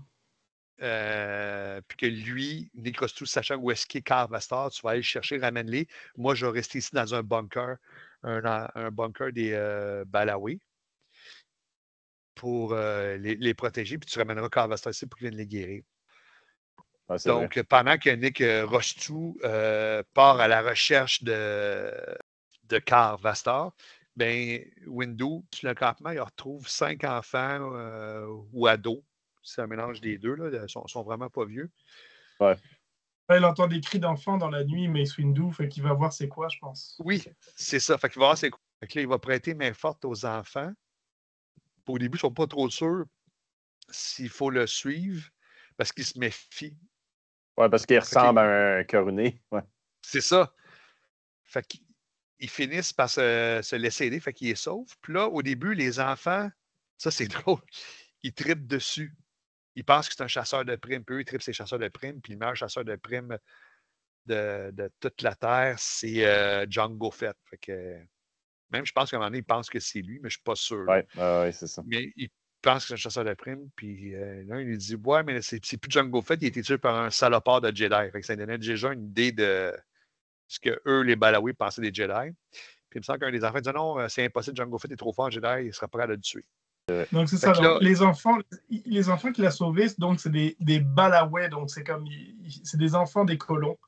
Speaker 3: Puis que lui, Nick Rostou, sachant où est-ce qu'est Car Vastar, tu vas aller le chercher, ramène-les. Moi, je vais rester ici dans un bunker, un bunker des Balaway pour les protéger, puis tu ramèneras Car Vastar ici pour qu'il vienne les guérir.
Speaker 1: Ouais,
Speaker 3: donc,
Speaker 1: vrai.
Speaker 3: Pendant que Nick Rostou part à la recherche de Car Vastar, Windu, sur le campement, il retrouve 5 enfants ou ados. C'est un mélange des deux. Là. Ils sont vraiment pas vieux.
Speaker 1: Ouais.
Speaker 2: Il entend des cris d'enfants dans la nuit, mais Windu, fait qu'il va voir c'est quoi, je pense.
Speaker 3: Oui, c'est ça. Fait qu'il va voir c'est quoi. Fait que là, il va prêter main forte aux enfants. Au début, ils ne sont pas trop sûrs s'il faut le suivre parce qu'ils se méfient.
Speaker 1: Ouais, parce qu'il ressemble à un Coruné. Ouais.
Speaker 3: C'est ça. Fait qu'ils finissent par se laisser aider, fait qu'il est sauve. Puis là, au début, les enfants, ça c'est drôle, ils trippent dessus. Ils pensent que c'est un chasseur de primes, puis eux, ils trippent ses chasseurs de primes, puis le meilleur chasseur de primes de toute la Terre, c'est Jango Fett. Fait que, même, je pense qu'à un moment donné, ils pensent que c'est lui, mais je ne suis pas sûr.
Speaker 1: Ouais, c'est ça.
Speaker 3: Mais ils pensent que c'est un chasseur de primes, puis là, il dit « Ouais, mais c'est plus Jango Fett, il a été tué par un salopard de Jedi. » Fait que ça donnait déjà une idée de ce que eux, les Balaway, pensaient des Jedi. Puis il me semble qu'un des enfants disait non, c'est impossible, Jango Fett est trop fort, Jedi, il sera prêt à le tuer.
Speaker 2: Donc c'est ça. Là, les enfants qu'il a sauvés, donc c'est des Balaway, donc c'est comme c'est des enfants des colons.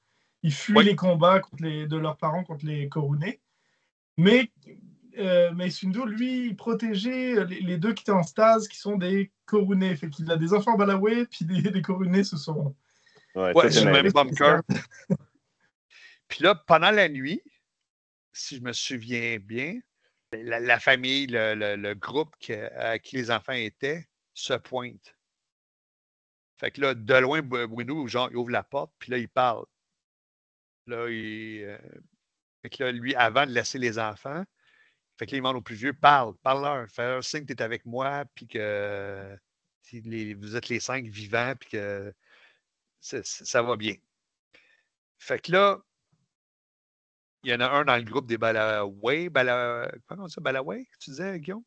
Speaker 2: Ils fuient les combats de leurs parents contre les Corunés. Mais Mace Windu, lui, il protégeait les deux qui étaient en stase, qui sont des Corunés. Fait qu'il a des enfants Balaway, puis des Corunés, ce sont...
Speaker 3: Ouais, c'est le même bunker. Puis là, pendant la nuit, si je me souviens bien, la famille, le groupe à qui les enfants étaient, se pointe. Fait que là, de loin, Windu, genre, il ouvre la porte, puis là, il parle. Là, fait que là, lui, avant de laisser les enfants, fait que là, il demande aux plus vieux, parle-leur, fais-leur signe que tu es avec moi, puis que vous êtes les 5 vivants, puis que ça va bien. Fait que là, il y en a un dans le groupe des Balaway. Comment on dit ça? Balaway, tu disais, Guillaume?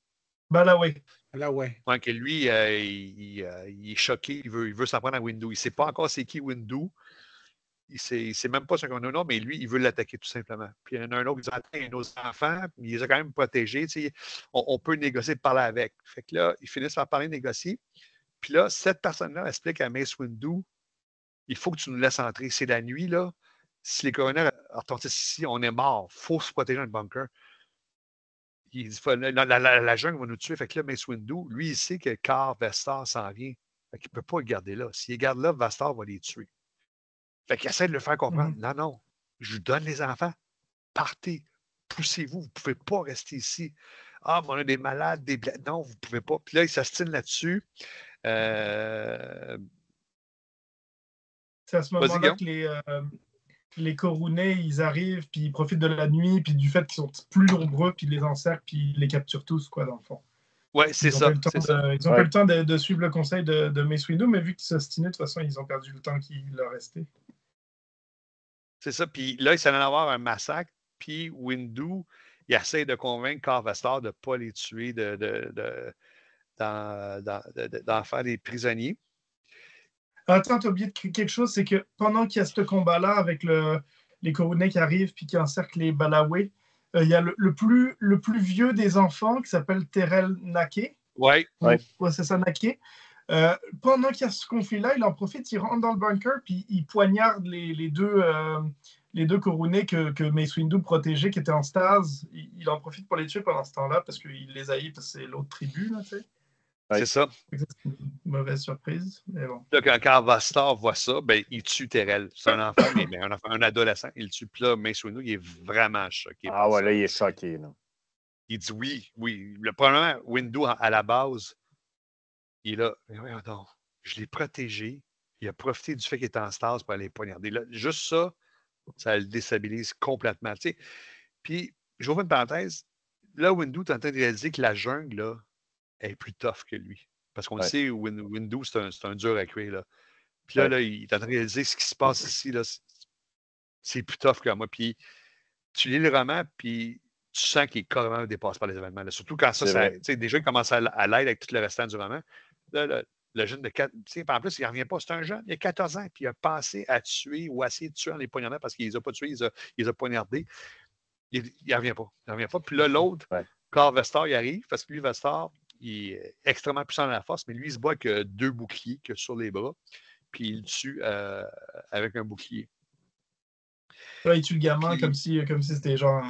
Speaker 2: Balaway.
Speaker 3: Ouais, que lui, il est choqué. Il veut s'en prendre à Windu. Il ne sait pas encore c'est qui Windu. Il ne sait même pas ce qu'on a, non, mais lui, il veut l'attaquer tout simplement. Puis il y en a un autre qui dit attends, il y a nos enfants, mais il les a quand même protégés. On peut négocier de parler avec. Fait que là, ils finissent par parler, négocier. Puis là, cette personne-là explique à Mace Windu il faut que tu nous laisses entrer. C'est la nuit, là. Si les coronaires Arthontis ici, on est mort. Il faut se protéger dans le bunker. Il dit, la jungle va nous tuer. Fait que là, Mace Windu, lui, il sait que Car Vestar s'en vient. Fait qu'il ne peut pas le garder là. S'il les garde là, Vestar va les tuer. Fait qu'il essaie de le faire comprendre. Non, non, je vous donne les enfants. Partez. Poussez-vous. Vous ne pouvez pas rester ici. Ah, mais on a des malades, des blessés. Non, vous ne pouvez pas. Puis là, il s'astine là-dessus.
Speaker 2: C'est à ce moment-là
Speaker 3: Guillaume.
Speaker 2: que les Corunais, ils arrivent, puis ils profitent de la nuit, puis du fait qu'ils sont plus nombreux, puis ils les encerclent, puis ils les capturent tous, quoi, dans le fond.
Speaker 3: Oui, c'est ça.
Speaker 2: Ils n'ont pas eu le temps de suivre le conseil de Mace Windu, mais vu qu'ils s'ostinaient, de toute façon, ils ont perdu le temps qui leur restait.
Speaker 3: C'est ça. Puis là, il s'en allait avoir un massacre. Puis Windu, il essaie de convaincre Car Vestar de ne pas les tuer, d'en faire des prisonniers.
Speaker 2: Attends, t'as oublié de quelque chose, c'est que pendant qu'il y a ce combat-là avec les Corunais qui arrivent puis qui encerclent les Balawés, il y a le plus vieux des enfants qui s'appelle Terrell Nake.
Speaker 3: Oui.
Speaker 2: Ouais, c'est ça, Nake. Pendant qu'il y a ce conflit-là, il en profite, il rentre dans le bunker puis il poignarde les deux Corunais que Mace Windu protégeait, qui étaient en stase. Il en profite pour les tuer pendant ce temps-là parce qu'il les haït parce que c'est l'autre tribu, là, tu sais.
Speaker 3: C'est ça.
Speaker 2: C'est une mauvaise surprise, mais bon.
Speaker 3: Là, quand Car Vestar voit ça, ben, il tue Terrell. C'est un enfant, mais un adolescent. Il le tue. Puis là, Mace Windu, il est vraiment choqué.
Speaker 1: Ah ouais, là, il est choqué. Là.
Speaker 3: Il dit oui. Probablement, Windu, à la base, il est là. Mais oui, non, je l'ai protégé. Il a profité du fait qu'il était en stase pour aller poignarder. Là, juste ça le déstabilise complètement. Tu sais. Puis, je vous fais une parenthèse. Là, Windu est en train de réaliser que la jungle, là, est plus tough que lui. Parce qu'on le sait, Windu, c'est un dur à cuire. Là. Puis là, il est en train de réaliser ce qui se passe ici. Là, c'est plus tough que moi. Puis tu lis le roman, puis tu sens qu'il est carrément dépassé par les événements. Là. Surtout quand déjà, il commence à l'aide avec tout le restant du roman. Là, le jeune de 4... En plus, il ne revient pas. C'est un jeune, il a 14 ans, puis il a pensé à tuer ou à essayer de tuer en les poignardant parce qu'il ne les a pas tués, il les a poignardés. Il ne revient pas. Puis là, l'autre, Car Vestar, il arrive parce que lui, Vestar, il est extrêmement puissant dans la force, mais lui, il se bat avec 2 boucliers que sur les bras, puis il le tue avec un bouclier.
Speaker 2: Là, il tue le gamin comme si c'était genre...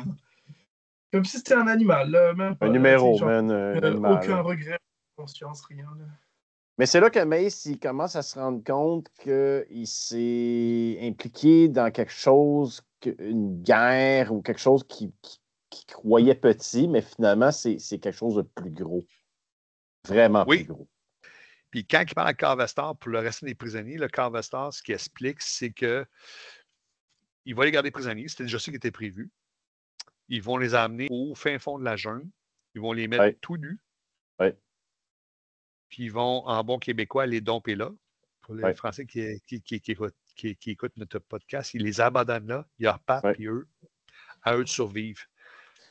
Speaker 2: Comme si c'était un animal. Là, même pas,
Speaker 1: un numéro,
Speaker 2: genre,
Speaker 1: un animal.
Speaker 2: Aucun regret, conscience, rien. Là.
Speaker 1: Mais c'est là que Mace, il commence à se rendre compte qu'il s'est impliqué dans quelque chose, une guerre ou quelque chose qu'il croyait petit, mais finalement, c'est quelque chose de plus gros. Vraiment plus gros.
Speaker 3: Puis quand il parle à Car Vestar, pour le reste des prisonniers, le Car Vestar, ce qu'il explique, c'est que il va les garder prisonniers. C'était déjà ça qui était prévu. Ils vont les amener au fin fond de la jungle. Ils vont les mettre tout nus. Puis ils vont, en bon québécois, les domper là. Pour les Français qui écoutent notre podcast, ils les abandonnent là. Ils repartent, puis à eux de survivre.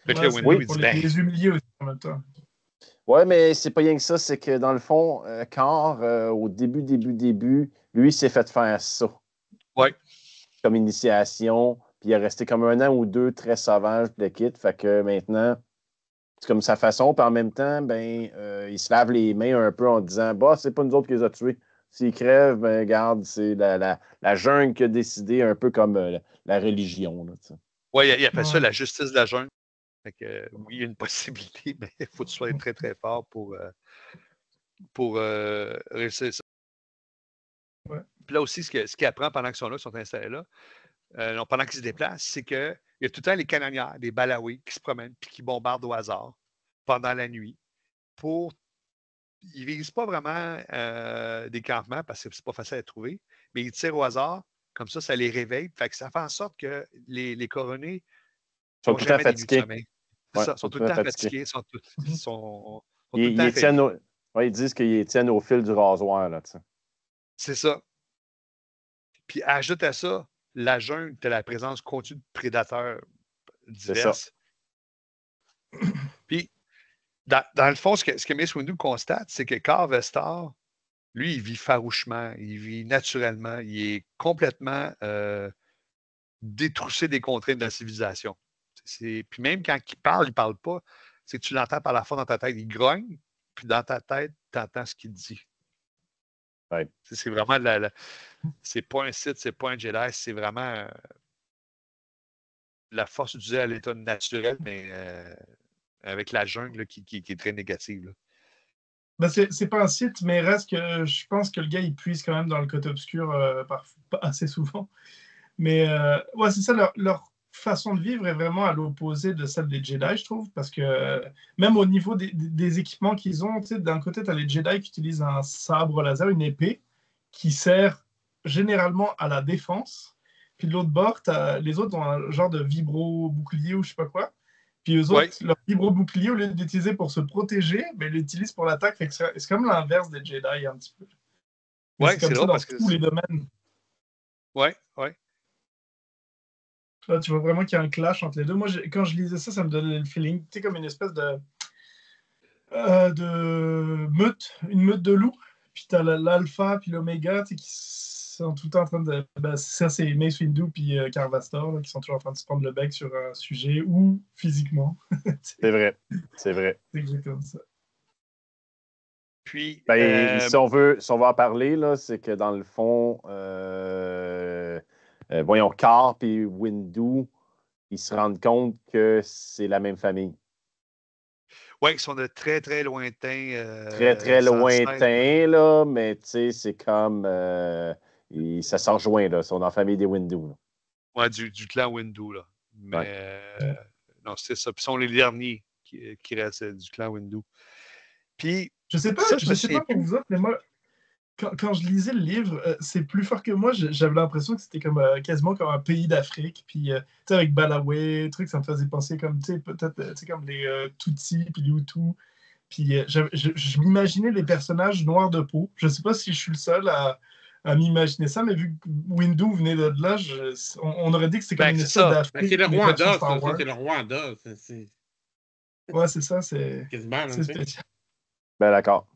Speaker 3: Fait que là, Windu, il dit,
Speaker 2: les humilier aussi en même temps.
Speaker 1: Oui, mais c'est pas rien que ça. C'est que dans le fond, Car, au début, lui, il s'est fait faire ça.
Speaker 3: Oui.
Speaker 1: Comme initiation. Puis il est resté comme 1 an ou 2 très sauvage de kit. Fait que maintenant, c'est comme sa façon. Puis en même temps, il se lave les mains un peu en disant c'est pas nous autres qui les a tués. S'ils crèvent, regarde, c'est la jungle qui a décidé, un peu comme la religion.
Speaker 3: Oui, il appelle ça la justice de la jungle. Fait que, oui, il y a une possibilité, mais il faut que tu sois très, très fort pour réussir ça.
Speaker 2: Ouais.
Speaker 3: Puis là aussi, ce qu'il apprend pendant qu'ils sont là, qu'ils sont installés là, pendant qu'ils se déplacent, c'est qu'il y a tout le temps les canonnières, des balawés qui se promènent puis qui bombardent au hasard pendant la nuit. Ils ne visent pas vraiment des campements parce que c'est pas facile à trouver, mais ils tirent au hasard, comme ça les réveille. Fait que ça fait en sorte que les coronés
Speaker 1: sont tout le temps fatigués.
Speaker 3: C'est ça, ils sont tout le temps fatigués.
Speaker 1: Ils disent qu'ils tiennent au fil du rasoir. Là,
Speaker 3: c'est ça. Puis ajoute à ça, la jungle, tu as la présence continue de prédateurs divers. Puis, dans le fond, ce que Mace Windu constate, c'est que Car Vestar, lui, il vit farouchement, il vit naturellement, il est complètement détroussé des contraintes de la civilisation. Puis même quand il parle pas. C'est que tu l'entends par la fois dans ta tête. Il grogne, puis dans ta tête, tu entends ce qu'il dit.
Speaker 1: Ouais.
Speaker 3: C'est vraiment c'est pas un Sith, c'est pas un Jedi, c'est vraiment la force utilisée à l'état naturel, mais avec la jungle là, qui est très négative. Là.
Speaker 2: Ben, c'est pas un site, mais reste que je pense que le gars, il puise quand même dans le côté obscur assez souvent. Mais ouais, c'est ça, leur façon de vivre est vraiment à l'opposé de celle des Jedi, je trouve, parce que même au niveau des équipements qu'ils ont, d'un côté, tu as les Jedi qui utilisent un sabre laser, une épée, qui sert généralement à la défense. Puis de l'autre bord, les autres ont un genre de vibro-bouclier ou je sais pas quoi. Puis eux autres, leur vibro-bouclier, au lieu d'utiliser pour se protéger, ben, ils l'utilisent pour l'attaque. C'est comme l'inverse des Jedi, un petit peu.
Speaker 3: Ouais,
Speaker 2: c'est comme ça dans tous les domaines.
Speaker 3: Ouais.
Speaker 2: Là, tu vois vraiment qu'il y a un clash entre les deux. Moi, quand je lisais ça, ça me donnait le feeling, tu sais, comme une espèce de meute, une meute de loups. Puis t'as l'alpha, puis l'oméga, qui sont tout le temps en train de... Ben, ça, c'est Mace Windu puis Carvastor, qui sont toujours en train de se prendre le bec sur un sujet, ou physiquement.
Speaker 1: C'est vrai. C'est
Speaker 2: exactement ça.
Speaker 3: Puis,
Speaker 1: si on veut en parler, là, c'est que dans le fond, voyons, Carp et Windu, ils se rendent compte que c'est la même famille.
Speaker 3: Oui, ils sont de très, très lointains.
Speaker 1: Très lointains, là, mais tu sais, c'est comme... ça s'en rejoint, là. Ils sont dans la famille des Windu.
Speaker 3: Oui, du clan Windu, là. Mais non, c'est ça. Puis ils sont les derniers qui restent du clan Windu. Puis,
Speaker 2: je sais pas pour vous autres, mais moi, quand je lisais le livre, c'est plus fort que moi. J'avais l'impression que c'était comme quasiment comme un pays d'Afrique. Puis, tu sais, avec Balaoué, truc, ça me faisait penser comme, tu sais, peut-être, comme les Tutsis, puis les Hutus. Puis, je m'imaginais les personnages noirs de peau. Je sais pas si je suis le seul à m'imaginer ça, mais vu que Windu venait de là, on aurait dit que c'était comme une espèce d'Afrique.
Speaker 5: C'est le Rwanda, ça, c'est le Rwanda.
Speaker 2: Ouais, c'est ça, c'est
Speaker 5: spécial.
Speaker 1: Ben, d'accord.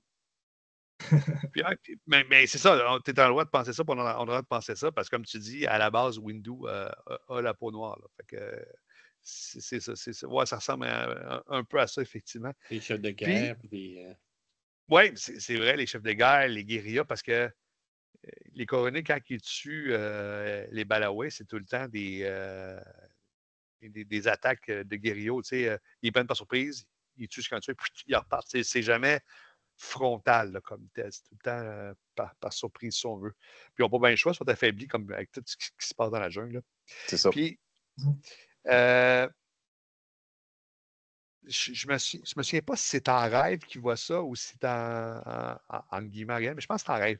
Speaker 3: mais c'est ça, tu es en droit de penser ça, on a le droit de penser ça, parce que comme tu dis, à la base, Windu a la peau noire. Là. Fait que c'est ça. Ouais, ça ressemble un peu à ça, effectivement.
Speaker 5: Les chefs de guerre.
Speaker 3: Oui, c'est vrai, les chefs de guerre, les guérillas, parce que les coronés, quand ils tuent les Balaoués, c'est tout le temps des attaques de guérillas. Ils prennent par surprise, ils tuent ce qu'ils ont tué, puis ils repartent. C'est jamais frontal là, comme tel. C'est tout le temps par surprise, si on veut. Puis ils n'ont pas bien le choix, ils sont affaiblis comme avec tout ce qui se passe dans la jungle. Là.
Speaker 1: C'est ça.
Speaker 3: Puis, je me souviens pas si c'est en rêve qu'il voit ça ou si c'est en guillemets réel, mais je pense que c'est en rêve.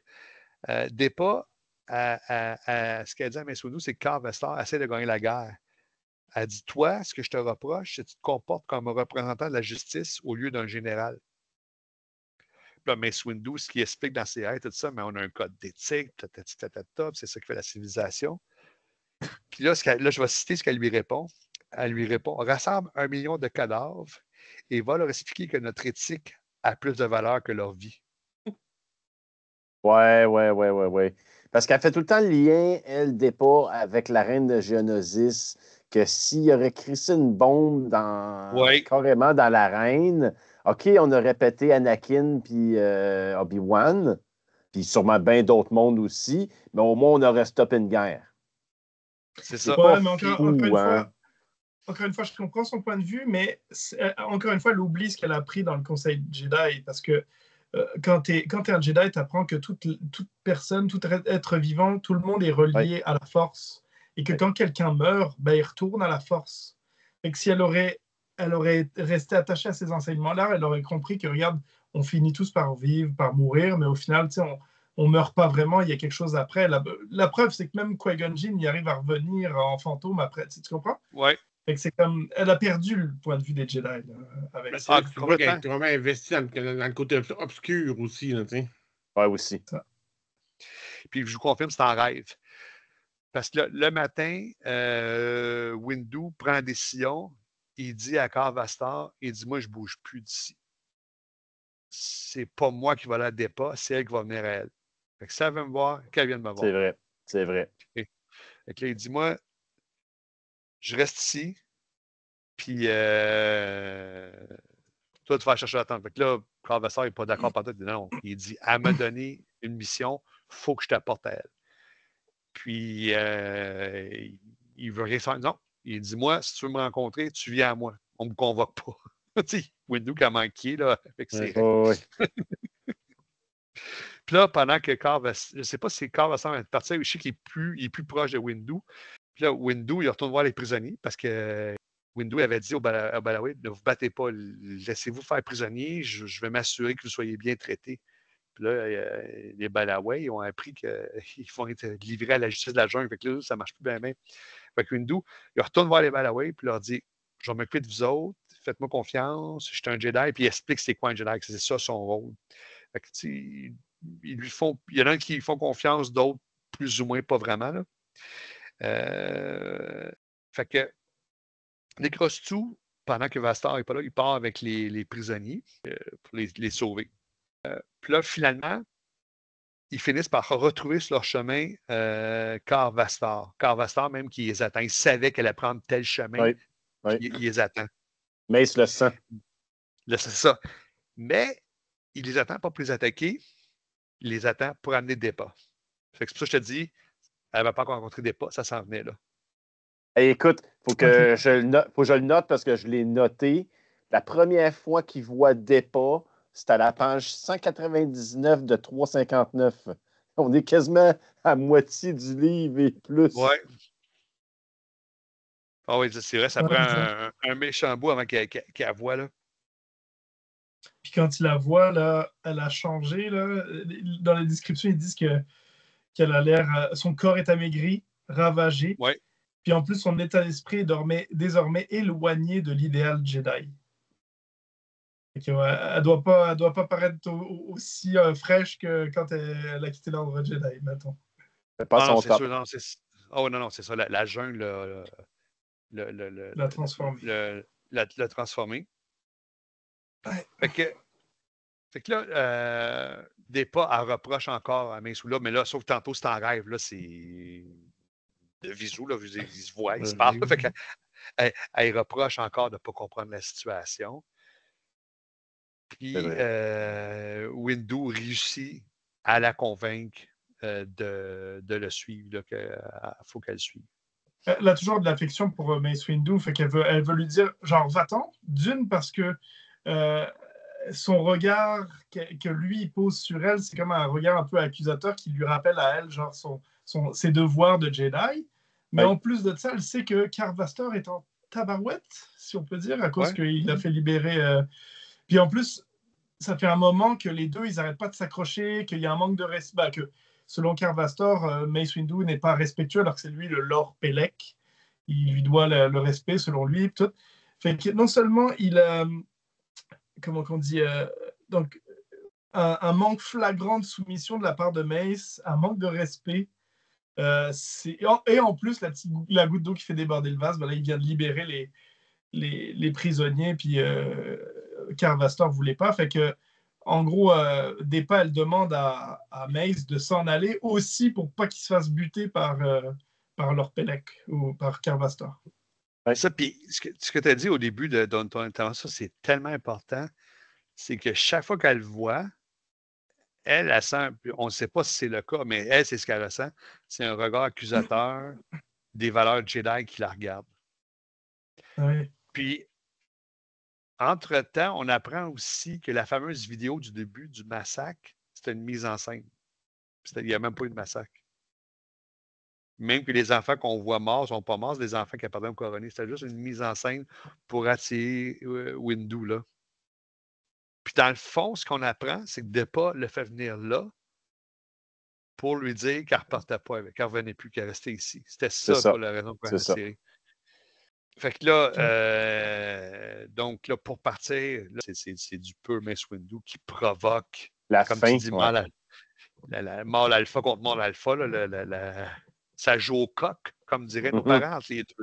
Speaker 3: Dépa, ce qu'elle dit à Mace Windu, c'est que Carl Vestar essaie de gagner la guerre. Elle dit, toi, ce que je te reproche, c'est que tu te comportes comme un représentant de la justice au lieu d'un général. Là, Mace Windu, ce qui explique dans ses rêves, tout ça, mais on a un code d'éthique, c'est ça qui fait la civilisation. Puis là, je vais citer ce qu'elle lui répond. Elle lui répond, rassemble 1 million de cadavres et va leur expliquer que notre éthique a plus de valeur que leur vie.
Speaker 1: Ouais. Parce qu'elle fait tout le temps le lien, elle, Dépa, avec la reine de Geonosis, que s'il aurait crissé une bombe carrément dans la reine, OK, on aurait pété Anakin puis Obi-Wan, puis sûrement bien d'autres mondes aussi, mais au moins, on aurait stoppé une guerre.
Speaker 3: C'est ça.
Speaker 2: Ouais, mais encore une fois, je comprends son point de vue, mais encore une fois, elle oublie ce qu'elle a appris dans le Conseil Jedi, parce que quand tu es un Jedi, tu apprends que toute personne, tout être vivant, tout le monde est relié à la force. Et que quand quelqu'un meurt, ben, il retourne à la force. Et que si elle aurait resté attachée à ces enseignements-là, elle aurait compris que, regarde, on finit tous par vivre, par mourir, mais au final, on meurt pas vraiment, il y a quelque chose après. La preuve, c'est que même Qui-Gon Jinn, il arrive à revenir en fantôme après. Tu comprends?
Speaker 3: Oui.
Speaker 2: C'est comme, elle a perdu le point de vue des Jedi. Là, avec ça.
Speaker 5: Tu vois qu'elle est vraiment investie dans le côté obscur aussi. Là,
Speaker 1: oui, aussi.
Speaker 2: Ça.
Speaker 3: Puis je vous confirme, c'est en rêve. Parce que le matin, Windu prend la décision, il dit à Carl Vestar, il dit, moi, je ne bouge plus d'ici. C'est pas moi qui va la Dépa, c'est elle qui va venir à elle. Fait que si elle veut me voir, qu'elle vienne me voir.
Speaker 1: C'est vrai.
Speaker 3: Fait que là, il dit, moi, je reste ici, puis toi, tu vas chercher la tente. Fait que là, Carl Vestar n'est pas d'accord par tout. Il dit non. Il dit, elle m'a donné une mission, il faut que je t'apporte à elle. Puis, il veut rien faire. Non, Il dit, moi, si tu veux me rencontrer, tu viens à moi. On ne me convoque pas. Windu qui a manqué là, avec ses règles. Puis là, pendant que Carl Weathers, je ne sais pas si Carl Weathers est parti, je sais qu'il est plus proche de Windu. Puis là, Windu, il retourne voir les prisonniers parce que Windu avait dit au Balaway, ne vous battez pas, laissez-vous faire prisonnier, je vais m'assurer que vous soyez bien traités. Puis là, les Balaway ont appris qu'ils vont être livrés à la justice de la jungle. Fait que là, ça ne marche plus bien. Fait que Windu, il retourne voir les Balaway puis leur dit, je vais m'occuper de vous autres, faites-moi confiance, je suis un Jedi, puis il explique c'est quoi un Jedi, que c'est ça son rôle. Fait que, il y en a qui font confiance, d'autres plus ou moins pas vraiment. Là. Fait que Necrostu, pendant que Vastar n'est pas là, il part avec les prisonniers pour les sauver. Puis là, finalement, ils finissent par retrouver sur leur chemin Car Vastar. Car Vastar, même qui les attend. Il savait qu'elle allait prendre tel chemin.
Speaker 1: Oui.
Speaker 3: Il les attend.
Speaker 1: Mace le sent.
Speaker 3: C'est ça. Mais il les attend pas pour les attaquer. Il les attend pour amener Depa. Fait que c'est pour ça que je te dis, elle ne va pas encore rencontrer Depa. Ça s'en venait là.
Speaker 1: Hey, écoute, faut que je le note parce que je l'ai noté. La première fois qu'il voit Depa, c'est à la page 199 de 359. On est quasiment à moitié du livre et plus.
Speaker 3: Ouais. Ah oui, c'est vrai, ça prend un méchant bout avant qu'elle la voie, là.
Speaker 2: Puis quand il la voit, là, elle a changé. Là. Dans la description, ils disent qu'elle a l'air... son corps est amaigri, ravagé.
Speaker 3: Ouais.
Speaker 2: Puis en plus, son état d'esprit est désormais éloigné de l'idéal Jedi. Elle ne doit pas paraître aussi fraîche que quand elle a quitté l'ordre Jedi, mettons.
Speaker 1: Pas son top.
Speaker 3: Sûr, non, c'est ça. La jungle
Speaker 2: l'a transformé.
Speaker 3: L'a transformé. Fait que là, Depa, elle reproche encore à Mace Windu, mais là, sauf que tantôt, c'est en rêve. Là, c'est de visu, là, ils se voient, ils se parlent. Fait qu'elle reproche encore de ne pas comprendre la situation. Puis Windu réussit à la convaincre de le suivre, qu'il faut qu'elle le suive.
Speaker 2: Elle a toujours de l'affection pour Mace Windu, fait qu'elle veut lui dire, genre, va-t'en, d'une, parce que son regard que lui il pose sur elle, c'est comme un regard un peu accusateur qui lui rappelle à elle, genre, ses devoirs de Jedi. Mais en plus de ça, elle sait que Car Vastar est en tabarouette, si on peut dire, à cause qu'il l'a fait libérer. Puis en plus, ça fait un moment que les deux, ils n'arrêtent pas de s'accrocher, qu'il y a un manque de respect, que selon Car Vastar, Mace Windu n'est pas respectueux, alors que c'est lui le Lord Pelec. Il lui doit le respect, selon lui. Tout. Fait que non seulement il a... comment on dit, donc un manque flagrant de soumission de la part de Mace, un manque de respect. Et en plus, la goutte d'eau qui fait déborder le vase, ben là, il vient de libérer les prisonniers, puis Car Vastar ne voulait pas. Fait que, en gros, Depa, elle demande à Mace de s'en aller aussi pour pas qu'il se fasse buter par Lord Pelec ou par Car Vastar.
Speaker 3: Ça, puis ce que tu as dit au début de ton intervention, c'est tellement important. C'est que chaque fois qu'elle le voit, elle sent, on ne sait pas si c'est le cas, mais elle, c'est ce qu'elle ressent. C'est un regard accusateur des valeurs Jedi qui la regardent.
Speaker 2: Oui.
Speaker 3: Puis, entre-temps, on apprend aussi que la fameuse vidéo du début du massacre, c'était une mise en scène. Il n'y a même pas eu de massacre. Même que les enfants qu'on voit morts ne sont pas morts, c'est des enfants qui appartiennent au coroner. C'était juste une mise en scène pour attirer Windu, là. Puis dans le fond, ce qu'on apprend, c'est que Depa le fait venir là pour lui dire qu'elle ne repartait pas avec, qu'elle ne revenait plus, qu'elle restait ici. C'était ça pour la raison pour la série. Fait que là, donc là, pour partir, là, c'est du pur Mace Windu qui provoque,
Speaker 1: comme
Speaker 3: tu dis, mort alpha contre mort alpha. Là, ça joue au coq, comme diraient nos parents, les deux.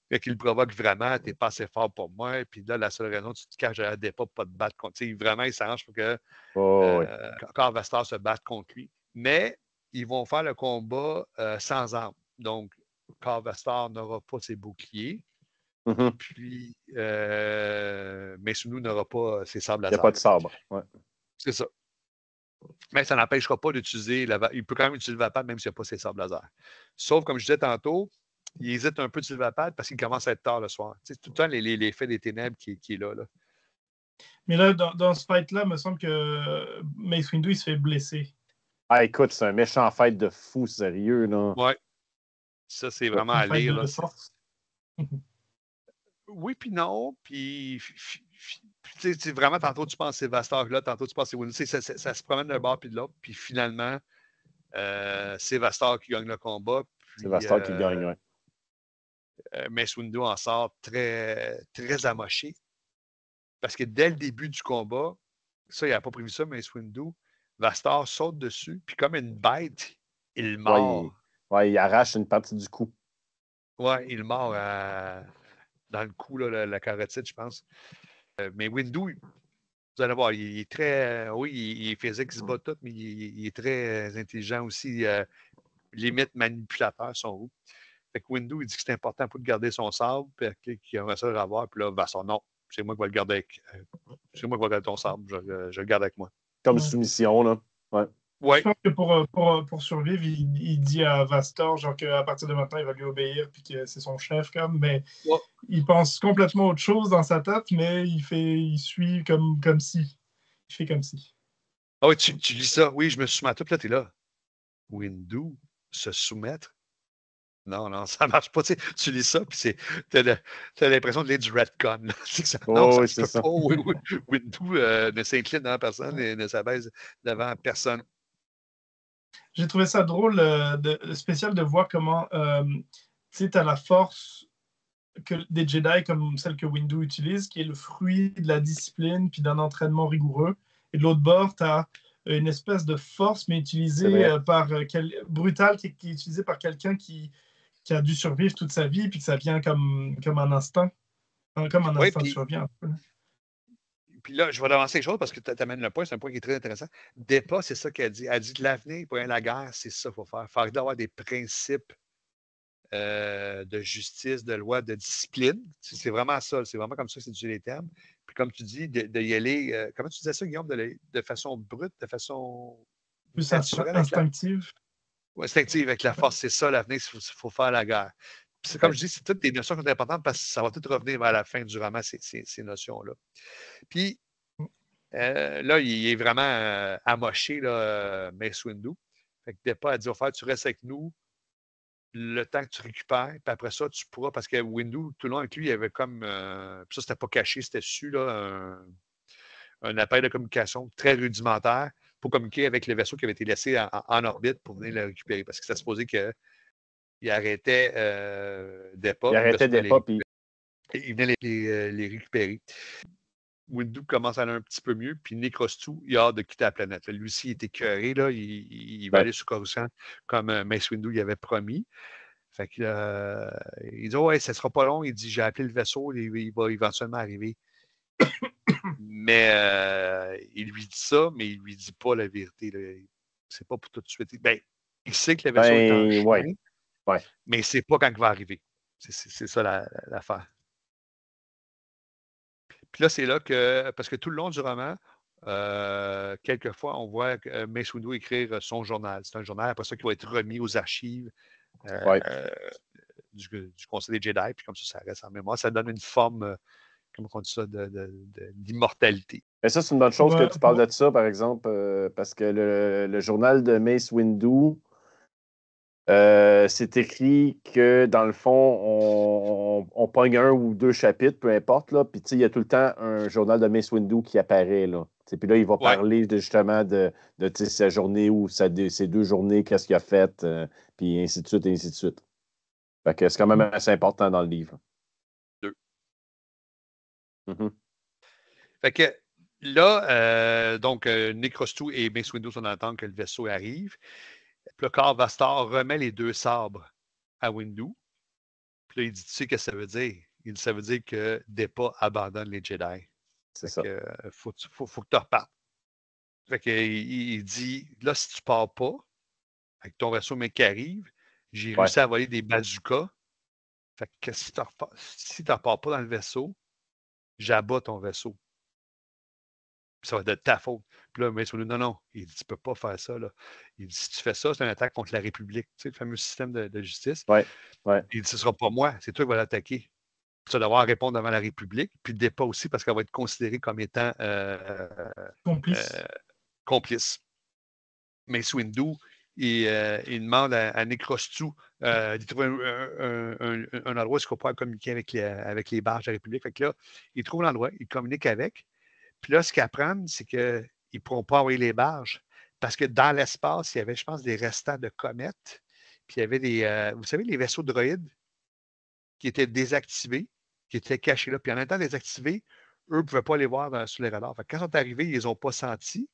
Speaker 3: Fait qu'il le provoque vraiment, t'es pas assez fort pour moi. Puis là, la seule raison, tu te caches à la Depa pour pas te battre contre. Vraiment, il s'arrange pour que Car Vastar se batte contre lui. Mais ils vont faire le combat sans armes. Donc, Car Vastar n'aura pas ses boucliers. Puis, Mace Windu n'aura pas ses sabres laser.
Speaker 1: Il n'y a pas de sabre. Ouais.
Speaker 3: C'est ça. Mais ça n'empêchera pas d'utiliser il peut quand même utiliser le vapeur même s'il n'y a pas ses sabres laser. Sauf, comme je disais tantôt, il hésite un peu sur le pad parce qu'il commence à être tard le soir. Tu sais, tout le temps, l'effet des ténèbres qui est là.
Speaker 2: Mais là, dans ce fight-là, il me semble que Mace Windu, il se fait blesser.
Speaker 1: Ah, écoute, c'est un méchant fight de fou, sérieux, là.
Speaker 3: Ouais. Ça, c'est vraiment à lire. Là. Oui, puis non. Puis, tu sais, vraiment, tantôt, tu penses c'est Vastar là, tantôt, tu penses c'est Windu. Ça se promène d'un bord puis de l'autre. Puis finalement, c'est Vastar qui gagne le combat.
Speaker 1: C'est Vastar qui gagne, ouais.
Speaker 3: Mace Windu en sort très, très amoché. Parce que dès le début du combat, ça, il n'a pas prévu ça, Mace Windu, Vastar saute dessus, puis comme une bête, il mord.
Speaker 1: Ouais, il arrache une partie du cou.
Speaker 3: Ouais, il mord dans le cou, là, la carotide, je pense. Mais Windu, vous allez voir, il est très. Oui, il est physique, il se bat tout, mais il est très intelligent aussi. Limite manipulateur, son roux. Fait que Windu, il dit que c'est important pour garder son sabre, puis qu'il aimerait ça le revoir, puis là, Vastar, non, c'est moi qui vais le garder avec. C'est moi qui vais garder ton sabre, je le garde avec moi.
Speaker 1: Comme soumission, là. Ouais.
Speaker 2: Je pense que pour survivre, il dit à Vastar genre qu'à partir de maintenant, il va lui obéir puis que c'est son chef, mais il pense complètement autre chose dans sa tête, mais il suit comme si. Il fait comme si.
Speaker 3: Ah oui, tu lis ça. Oui, je me soumets à tout, là, t'es là. Windu, se soumettre? Non, ça marche pas. Tu lis ça, puis t'as l'impression de lire du retcon. Non, ça se peut pas. Oui. Windu ne s'incline devant personne et ne s'abaisse devant personne.
Speaker 2: J'ai trouvé ça drôle, spécial de voir comment tu as la force des Jedi comme celle que Windu utilise, qui est le fruit de la discipline puis d'un entraînement rigoureux. Et de l'autre bord, tu as une espèce de force, mais utilisée brutale, qui est utilisée par quelqu'un qui a dû survivre toute sa vie, puis que ça vient comme un instinct. Comme un instinct de survie, un peu.
Speaker 3: Puis là, je vais avancer les choses parce que tu amènes le point, c'est un point qui est très intéressant. Depa, c'est ça qu'elle dit. Elle dit que l'avenir pour la guerre, c'est ça qu'il faut faire. Il faut avoir des principes de justice, de loi, de discipline. C'est vraiment ça. C'est vraiment comme ça que c'est utilisé les termes. Puis comme tu dis, de y aller, comment tu disais ça, Guillaume, de façon brute, de façon
Speaker 2: plus instinctive.
Speaker 3: Instinctive avec la force. C'est ça l'avenir, il faut faire la guerre. Puis comme je dis, c'est toutes des notions qui sont importantes parce que ça va tout revenir vers la fin du roman, ces notions-là. Puis là, il est vraiment amoché, là, Mace Windu. Fait que Depa a dit au frère, tu restes avec nous le temps que tu récupères, puis après ça, tu pourras, parce que Windu, tout le long avec lui, il y avait comme, puis ça, c'était pas caché, c'était su, là, un appareil de communication très rudimentaire pour communiquer avec le vaisseau qui avait été laissé en orbite pour venir le récupérer, parce que c'était supposé qu'il arrêtait Depa.
Speaker 1: Il arrêtait Depa, puis
Speaker 3: il venait les récupérer. Windu commence à aller un petit peu mieux, puis Necrostu, il a hâte de quitter la planète. Lui aussi, il était écœuré, là, il va aller sur Coruscant comme Mace Windu il avait promis. Fait que, il dit ouais, ça sera pas long. Il dit j'ai appelé le vaisseau, il va éventuellement arriver. Mais il lui dit ça, mais il lui dit pas la vérité. C'est pas pour tout de suite. Ben, il sait que le vaisseau est en chemin, mais il sait pas quand il va arriver. C'est ça l'affaire. Puis là, c'est là que, parce que tout le long du roman, quelquefois, on voit Mace Windu écrire son journal. C'est un journal, après ça, qui va être remis aux archives du Conseil des Jedi. Puis comme ça reste en mémoire. Ça donne une forme, comment on dit ça, d'immortalité.
Speaker 1: Mais ça, c'est une bonne chose que tu parles de ça, par exemple, parce que le journal de Mace Windu, c'est écrit que, dans le fond, on pogne 1 ou 2 chapitres, peu importe, là, puis il y a tout le temps un journal de Mace Windu qui apparaît, là. Puis là, il va parler justement de sa journée ou ses 2 journées, qu'est-ce qu'il a fait, puis ainsi de suite, et ainsi de suite. Fait que c'est quand même assez important dans le livre.
Speaker 3: 2.
Speaker 1: Mm-hmm.
Speaker 3: Fait que là, donc, Necrostu et Mace Windu sont en attente que le vaisseau arrive. Puis là, Car Vastar remet les 2 sabres à Windu. Puis là, il dit, tu sais ce que ça veut dire? Ça veut dire que Depa abandonne les Jedi.
Speaker 1: C'est ça.
Speaker 3: Faut que tu repartes. Fait que, il dit, là, si tu pars pas, avec ton vaisseau mec qui arrive, j'ai réussi à voler des bazookas. Fait que si tu repars pas dans le vaisseau, j'abats ton vaisseau. puis ça va être de ta faute. Puis là, Mace Windu, non. Il dit, tu peux pas faire ça, là. Il dit, si tu fais ça, c'est une attaque contre la République. Tu sais, le fameux système de justice.
Speaker 1: Ouais.
Speaker 3: Il dit, ce sera pas moi, c'est toi qui vas l'attaquer. Tu vas devoir répondre devant la République, puis Depa aussi, parce qu'elle va être considérée comme étant complice. Mace Windu, il demande à Necrostu de trouver un endroit où il ne pas communiquer avec les barges de la République. Fait que là, il trouve l'endroit, il communique avec. Puis là, ce qu'ils apprennent, c'est qu'ils ne pourront pas envoyer les barges parce que dans l'espace, il y avait, je pense, des restants de comètes. Puis il y avait des, vous savez, les vaisseaux droïdes qui étaient désactivés, qui étaient cachés là. Puis en étant désactivés, eux ne pouvaient pas les voir sur les radars. Fait que quand ils sont arrivés, ils ne les ont pas sentis.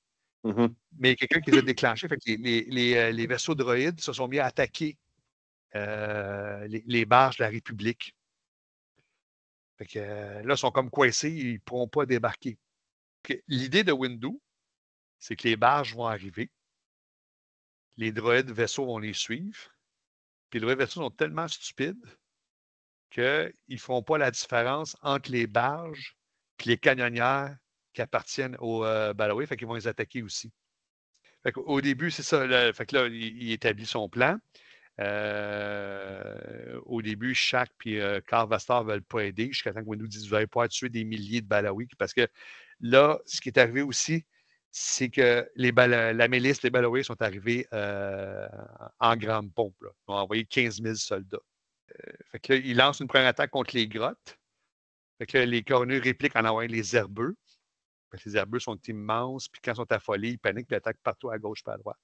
Speaker 1: Mm-hmm.
Speaker 3: Mais il y a quelqu'un qui les a déclanchés. Fait que les vaisseaux droïdes se sont mis à attaquer les barges de la République. Fait que là, ils sont comme coincés, ils ne pourront pas débarquer. L'idée de Windu, c'est que les barges vont arriver, les droïdes vaisseaux vont les suivre, puis les droïdes vaisseaux sont tellement stupides qu'ils ne feront pas la différence entre les barges et les canonnières qui appartiennent aux Balaway, fait qu'ils vont les attaquer aussi. Fait qu'au début, c'est ça. Là, fait que là, il établit son plan. Au début, Shaq et Karl Vastar ne veulent pas aider jusqu'à temps que Windu dise vous n'allez pas tuer des milliers de Balawi. Parce que là, ce qui est arrivé aussi, c'est que la milice, les Balawi sont arrivés en grande pompe. Là. Ils ont envoyé 15 000 soldats. Fait que là, ils lancent une première attaque contre les grottes. Fait que là, les cornus répliquent en envoyant les herbeux. Les herbeux sont immenses, puis quand ils sont affolés, ils paniquent et attaquent partout à gauche et à droite.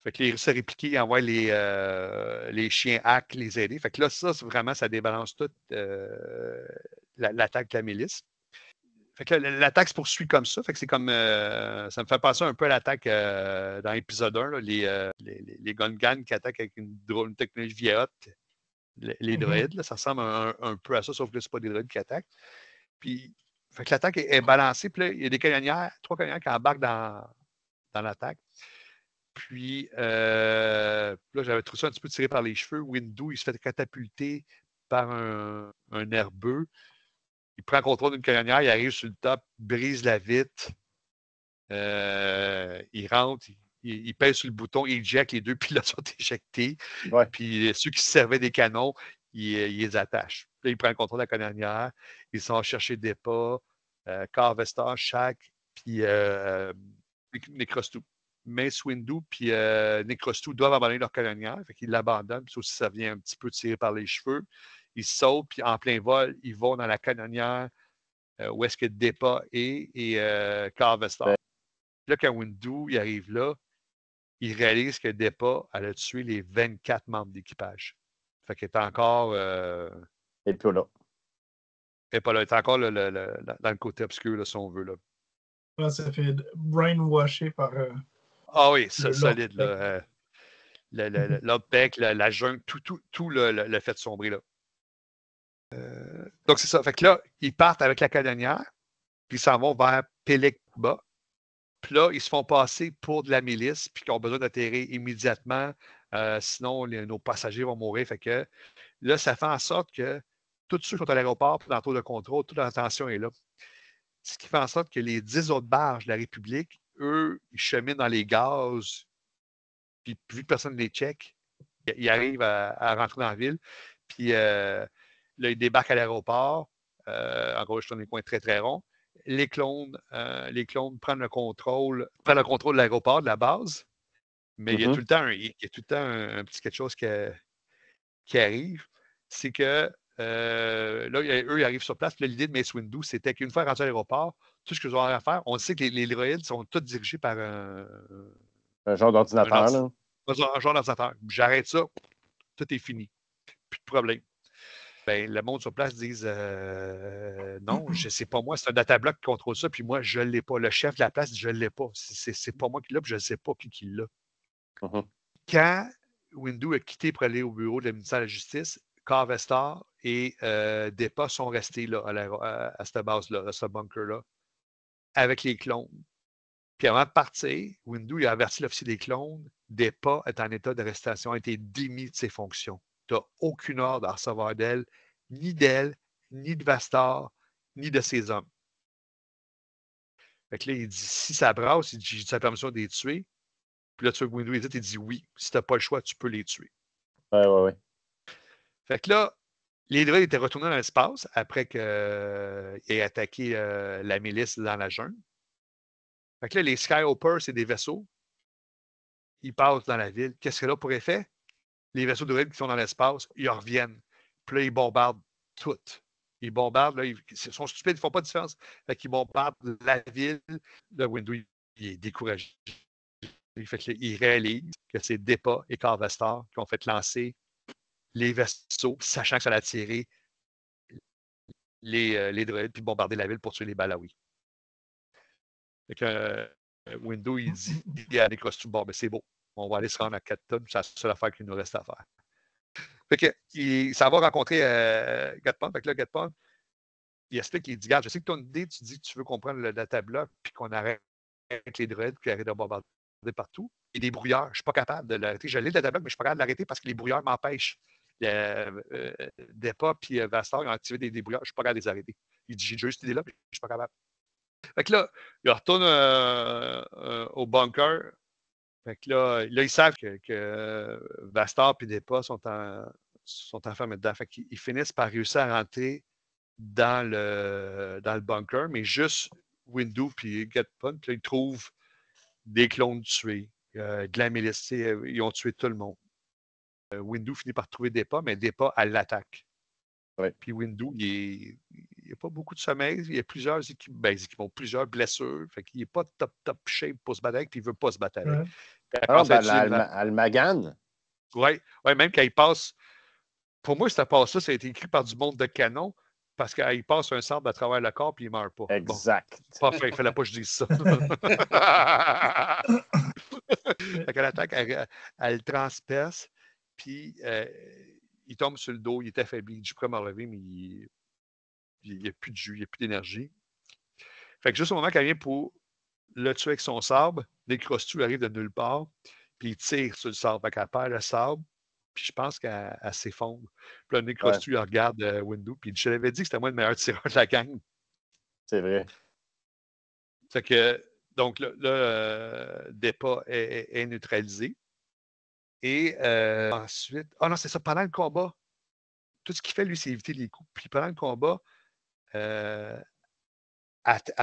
Speaker 3: Fait que les répliqués, ils envoient les chiens hack les aider. Fait que là, ça, vraiment, ça débalance toute l'attaque de la milice. Fait que l'attaque se poursuit comme ça. Fait que c'est comme ça me fait penser un peu à l'attaque dans l'épisode 1, là, les Gungans qui attaquent avec une technologie vieillotte, les droïdes. Là, ça ressemble un peu à ça, sauf que ce n'est pas des droïdes qui attaquent. Puis, fait que l'attaque est balancée. Puis là, il y a des canonnières, 3 canonnières qui embarquent dans l'attaque. Puis là, j'avais trouvé ça un petit peu tiré par les cheveux. Windu, il se fait catapulter par un herbeux. Il prend contrôle d'une canonnière, il arrive sur le top, brise la vitre. Il rentre, il pèse sur le bouton, il éjecte, les 2 pilotes sont éjectés.
Speaker 1: Ouais.
Speaker 3: Puis ceux qui se servaient des canons, il les attache. Là, il prend le contrôle de la canonnière. Ils sont chercher Depa, Karl Vestar, Shaq, puis Necrostu. Mace Windu puis Necrostu doivent abandonner leur canonnière, fait qu'ils l'abandonnent, puis aussi ça vient un petit peu tiré par les cheveux. Ils sautent, puis en plein vol, ils vont dans la canonnière où est-ce que Depa est et Karl Vestar. Là, quand Windu il arrive là, il réalise que Depa elle a tué les 24 membres d'équipage. Fait qu'elle est encore.
Speaker 1: Et puis là.
Speaker 3: Elle est pas là. Elle est encore dans le côté obscur, là, si on veut. Là.
Speaker 2: Ouais, ça fait brainwasher par.
Speaker 3: Ah oui, ça, solide. Là, l'Opec, la jungle, tout le fait sombrer. Là. Donc, c'est ça. Fait que là, ils partent avec la canonnière, puis ils s'en vont vers Pelekba. Puis là, ils se font passer pour de la milice, puis qu'ils ont besoin d'atterrir immédiatement. Sinon, nos passagers vont mourir. Fait que là, ça fait en sorte que tous ceux qui sont à l'aéroport, dans le tour de contrôle, toute l'attention est là. Ce qui fait en sorte que les 10 autres barges de la République, eux, ils cheminent dans les gaz, puis vu que personne ne les check, ils arrivent à rentrer dans la ville. Puis là, ils débarquent à l'aéroport. Encore, je tourne des coins très, très ronds. Les clones prennent le contrôle de l'aéroport, de la base. Mais il y a tout le temps un petit quelque chose qui arrive. C'est que là, eux, ils arrivent sur place. Puis l'idée de Mace Windu, c'était qu'une fois rentrés à l'aéroport, tout ce qu'ils ont à faire, on sait que les droïdes sont tous dirigés par
Speaker 1: un genre d'ordinateur, là.
Speaker 3: Un genre d'ordinateur. J'arrête ça, tout est fini. Plus de problème. Ben, le monde sur place disent non, c'est pas moi, c'est un datablock qui contrôle ça, puis moi, je ne l'ai pas. Le chef de la place dit je ne l'ai pas. C'est pas moi qui l'a, puis je ne sais pas qui l'a. Quand Windu a quitté pour aller au bureau de la ministère de la Justice, Karl Vestar et Depa sont restés là, à cette base-là, à ce bunker-là, avec les clones. Puis avant de partir, Windu a averti l'officier des clones, Depa est en état d'arrestation, a été démis de ses fonctions. Tu n'as aucune ordre à recevoir d'elle, ni de Vastar, ni de ses hommes. Fait que là, il dit, si ça brasse, il dit, j'ai la permission de les tuer. Puis là, tu vois Windu Edit, il dit oui. Si tu n'as pas le choix, tu peux les tuer.
Speaker 1: Ouais.
Speaker 3: Fait que là, les droïdes étaient retournés dans l'espace après qu'ils aient attaqué la milice dans la jungle. Fait que là, les Skyhoppers, c'est des vaisseaux. Ils passent dans la ville. Qu'est-ce que là pour effet? Les vaisseaux droïdes qui sont dans l'espace, ils reviennent. Puis là, ils bombardent tout. Ils bombardent, là, ils sont stupides, ils ne font pas de différence. Fait qu'ils bombardent la ville. Là, Windu, il est découragé. Fait que là, il réalise que c'est Depa et Carvestar qui ont fait lancer les vaisseaux, sachant que ça allait attirer les droïdes, puis bombarder la ville pour tuer les Balawi. Fait que Windu, il dit à Necrostu, bon, ben c'est beau, on va aller se rendre à 4 tonnes, c'est la seule affaire qu'il nous reste à faire. Fait que ça va rencontrer Gatpon. Fait que là, Gatpon, il explique, il dit, regarde, je sais que ton idée, tu dis que tu veux qu'on prenne le datablock, puis qu'on arrête les droïdes, qui arrêtent de bombarder partout. Et des brouilleurs, je ne suis pas capable de l'arrêter. Je l'ai le datablock, mais je ne suis pas capable de l'arrêter parce que les brouilleurs m'empêchent. Depa et Vastar, ils ont activé des brouilleurs, je ne suis pas capable de les arrêter. Il dit, j'ai juste cette idée-là, mais je ne suis pas capable. Fait que là, il retourne au bunker. Fait que là, ils savent que Vastar et Depa sont enfermés dedans. Fait qu'ils finissent par réussir à rentrer dans le bunker, mais juste Windu puis Gatpon. Puis là, ils trouvent des clones tués, de la milice. Ils ont tué tout le monde. Windu finit par trouver Depa, mais Depa, elle l'attaque.
Speaker 1: Ouais.
Speaker 3: Puis Windu, il n'y a pas beaucoup de sommeil. Il y a plusieurs équipements, plusieurs blessures. Fait qu'il n'est pas top shape pour se battre avec, puis il ne veut pas se battre avec.
Speaker 1: Almagan.
Speaker 3: Oui, même quand il passe. Pour moi, cette passe-là, ça a été écrit par du monde de canon, parce qu'il passe un sabre à travers le corps, puis il ne meurt pas.
Speaker 1: Exact.
Speaker 3: Bon, il ne fallait pas que je dise ça. Fait qu'elle attaque, elle le transperce, puis il tombe sur le dos, il est affaibli. Il dit, je pourrais me relever, mais il n'y a plus de jus, il n'y a plus d'énergie. Fait que juste au moment qu'elle vient pour le tuer avec son sabre, Necrostu arrive de nulle part, puis il tire sur le sabre. Fait qu'elle perd le sabre, puis je pense qu'elle s'effondre. Puis là, Necrostu, il regarde Windu, puis je l'avais dit que c'était moi le meilleur tireur de la gang.
Speaker 1: C'est vrai.
Speaker 3: Fait que, donc là, Depa est neutralisé. Et ensuite, non, c'est ça, pendant le combat, tout ce qu'il fait, lui, c'est éviter les coups. Puis pendant le combat, elle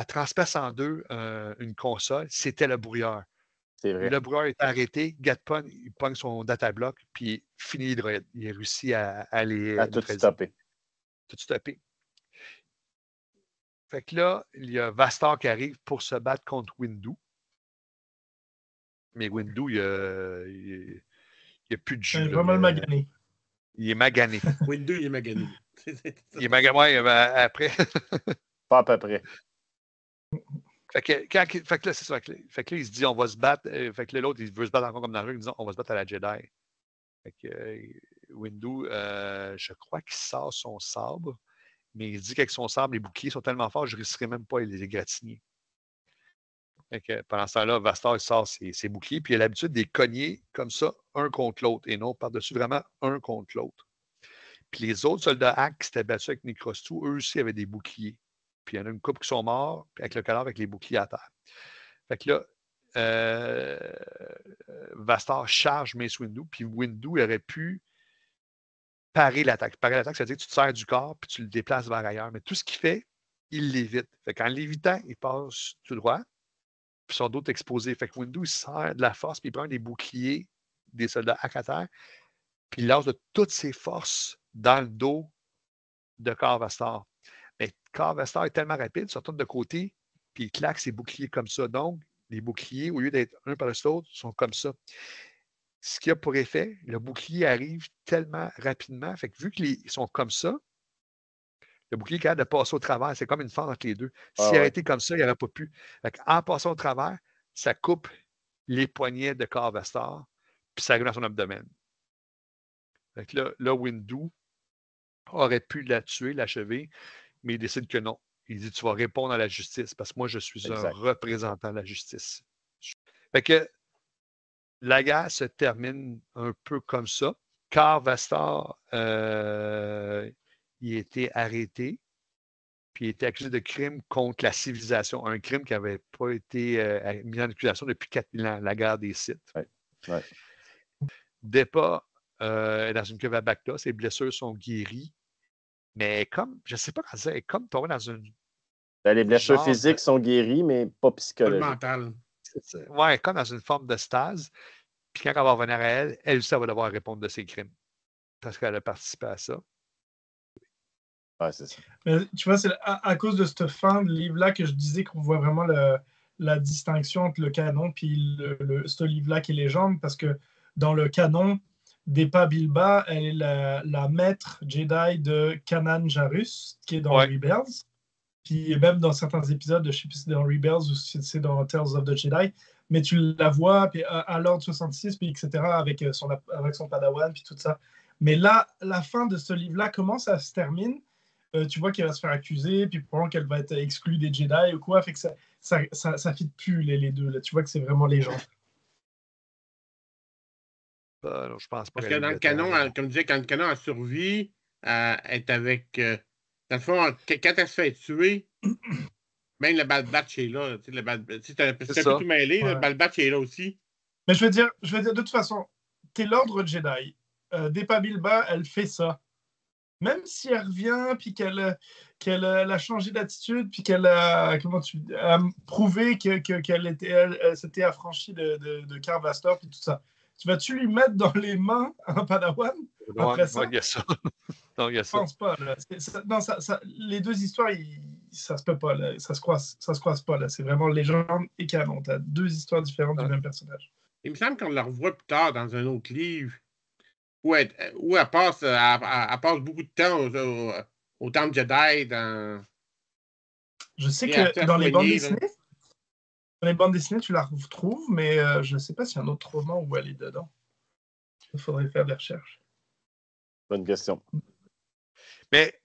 Speaker 3: transperce en deux une console, c'était le brouilleur.
Speaker 1: C'est vrai.
Speaker 3: Le brouilleur est arrêté, Gatpon, il pogne son datablock, puis finit les droïdes. Il a réussi à les.
Speaker 1: À tout stopper.
Speaker 3: Tout stopper. Fait que là, il y a Vastar qui arrive pour se battre contre Windu. Mais Windu, il n'y a plus de jus.
Speaker 2: Il est vraiment magané.
Speaker 3: Il est magané.
Speaker 5: Windu, il est magané.
Speaker 3: Il est magané, après.
Speaker 1: Pas à peu près.
Speaker 3: Fait que là, c'est ça. Fait que là, il se dit, on va se battre. Fait que l'autre, il veut se battre encore comme dans le jeu. Il dit, on va se battre à la Jedi. Fait que Windu, je crois qu'il sort son sabre, mais il dit qu'avec son sabre, les boucliers sont tellement forts, je ne risquerais même pas à les égratigner. Fait que pendant ce temps-là, Vastar, il sort ses boucliers, puis il a l'habitude de les cogner comme ça, un contre l'autre, et non par-dessus vraiment un contre l'autre. Puis les autres soldats Hack qui s'étaient battus avec Necrostu, eux aussi avaient des boucliers. Puis il y en a une couple qui sont morts, puis avec le cadavre avec les boucliers à terre. Fait que là, Vastar charge Mace Windu, puis Windu aurait pu parer l'attaque. Parer l'attaque, c'est-à-dire que tu te sers du corps, puis tu le déplaces vers ailleurs. Mais tout ce qu'il fait, il l'évite. Fait qu'en l'évitant, il passe tout droit, puis son dos est exposé. Fait que Windu, il sert de la force, puis il prend des boucliers des soldats Hack à terre, puis il lance de toutes ses forces dans le dos de Carvestar. Mais Carvestar est tellement rapide, il se retourne de côté, puis il claque ses boucliers comme ça. Donc, les boucliers, au lieu d'être un par-dessus l'autre, sont comme ça. Ce qui a pour effet, le bouclier arrive tellement rapidement, fait que vu qu'ils sont comme ça, le bouclier est capable de passer au travers. C'est comme une fente entre les deux. S'il avait été comme ça, il n'aurait pas pu. Fait en passant au travers, ça coupe les poignets de Carvestar, puis ça arrive dans son abdomen. Fait que là, Windu aurait pu la tuer, l'achever, mais il décide que non. Il dit, tu vas répondre à la justice, parce que moi, je suis un représentant de la justice. Fait que la guerre se termine un peu comme ça. Carvestar, il a été arrêté. puis il était accusé de crime contre la civilisation, un crime qui n'avait pas été mis en accusation depuis 4000 ans, la guerre des Sith.
Speaker 1: Ouais.
Speaker 3: Depa est dans une cuve à Bacta, ses blessures sont guéries, mais comme, je ne sais pas comment ça, comme tombé dans une...
Speaker 1: Les blessures physiques sont guéries, mais pas psychologiques.
Speaker 5: Mental.
Speaker 3: Ouais, comme dans une forme de stase. Puis quand elle va revenir à elle, elle aussi, elle va devoir répondre de ses crimes. Parce qu'elle a participé à ça.
Speaker 1: Ouais, c'est ça.
Speaker 2: Mais, tu vois, c'est à cause de cette fin de livre-là que je disais qu'on voit vraiment la distinction entre le canon et ce livre-là qui est légende, parce que dans le canon, Depa Bilba, elle est la maître Jedi de Kanan Jarrus, qui est dans Rebels. Puis même dans certains épisodes, je ne sais plus si c'est dans Rebels ou si c'est dans Tales of the Jedi, mais tu la vois puis à l'ordre 66, puis etc., avec son padawan, puis tout ça. Mais là, la fin de ce livre-là, comment ça se termine? Tu vois qu'elle va se faire accuser, puis probablement qu'elle va être exclue des Jedi ou quoi, fait que ça fit plus les deux. Là. Tu vois que c'est vraiment les gens.
Speaker 3: Non, je pense pas.
Speaker 5: Parce que dans le canon, comme je disais, quand le canon a survie, elle est avec... dans le fond, quand elle se fait tuer, même le Bad Batch est là. C'est un peu tout mêlé, le Bad Batch est là aussi.
Speaker 2: Mais je veux dire, de toute façon, t'es l'ordre Jedi. Depa Bilba, elle fait ça. Même si elle revient, puis qu'elle a changé d'attitude, puis qu'elle a prouvé qu'elle s'était affranchie de Carvastor, puis tout ça. Tu vas-tu lui mettre dans les mains un padawan après ça?
Speaker 3: Non, il y a ça. Non, il y a ça.
Speaker 2: Je pense pas. Là. Les deux histoires, ça se peut pas. Là. Ça se croise pas. Là. C'est vraiment légende et canon. Tu as deux histoires différentes du même personnage.
Speaker 5: Il me semble qu'on la revoit plus tard dans un autre livre où elle passe beaucoup de temps au Temple Jedi.
Speaker 2: Je sais que dans les bandes dessinées, dans les bandes dessinées, tu la retrouves, mais je ne sais pas s'il y a un autre roman où elle est dedans. Il faudrait faire des recherches.
Speaker 1: Bonne question.
Speaker 3: Mais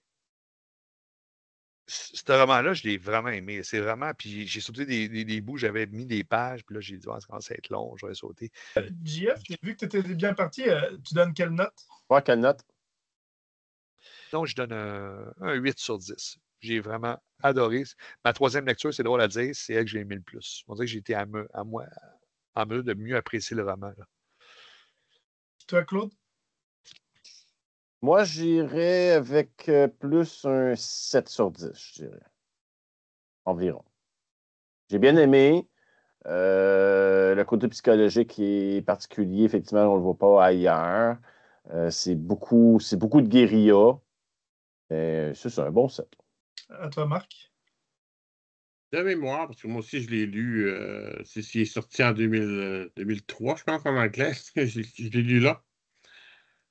Speaker 3: ce roman-là, je l'ai vraiment aimé. C'est vraiment. Puis j'ai sauté des bouts, j'avais mis des pages, puis là, j'ai dit, ça commence à être long, j'aurais sauté.
Speaker 2: JF, j'ai vu que tu étais bien parti. Tu donnes quelle note?
Speaker 1: Ouais, quelle note?
Speaker 3: Donc, je donne un 8 sur 10. J'ai vraiment adoré. Ma troisième lecture, c'est drôle à dire, c'est elle que j'ai aimé le plus. On dirait que j'ai été en mesure de mieux apprécier le roman. Là.
Speaker 2: Toi, Claude?
Speaker 1: Moi, j'irais avec plus un 7 sur 10, je dirais. Environ. J'ai bien aimé. Le côté psychologique est particulier. Effectivement, on ne le voit pas ailleurs. C'est beaucoup de guérilla. C'est un bon set.
Speaker 2: À toi, Marc?
Speaker 5: De mémoire, parce que moi aussi, je l'ai lu. C'est est sorti en 2003, je pense, en anglais. Je l'ai lu là.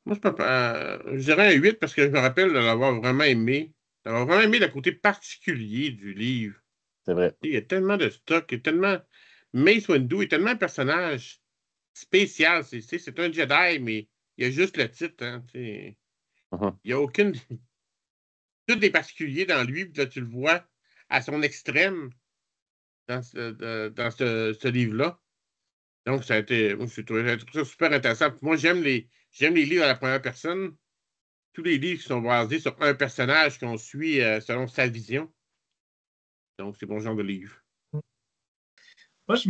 Speaker 5: Moi, je dirais un 8 parce que je me rappelle de l'avoir vraiment aimé. D'avoir vraiment aimé le côté particulier du livre.
Speaker 1: C'est vrai.
Speaker 5: Il y a tellement de stock, il y a tellement... Mace Windu est tellement un personnage spécial. C'est un Jedi, mais il y a juste le titre. Hein, Il n'y a aucune... Tout est particulier dans lui, puis là, tu le vois à son extrême dans ce livre-là. Donc, ça a été... Moi, j'ai trouvé ça super intéressant. Moi, j'aime les livres à la première personne. Tous les livres qui sont basés sur un personnage qu'on suit selon sa vision. Donc, c'est bon genre de livre.
Speaker 2: Moi, je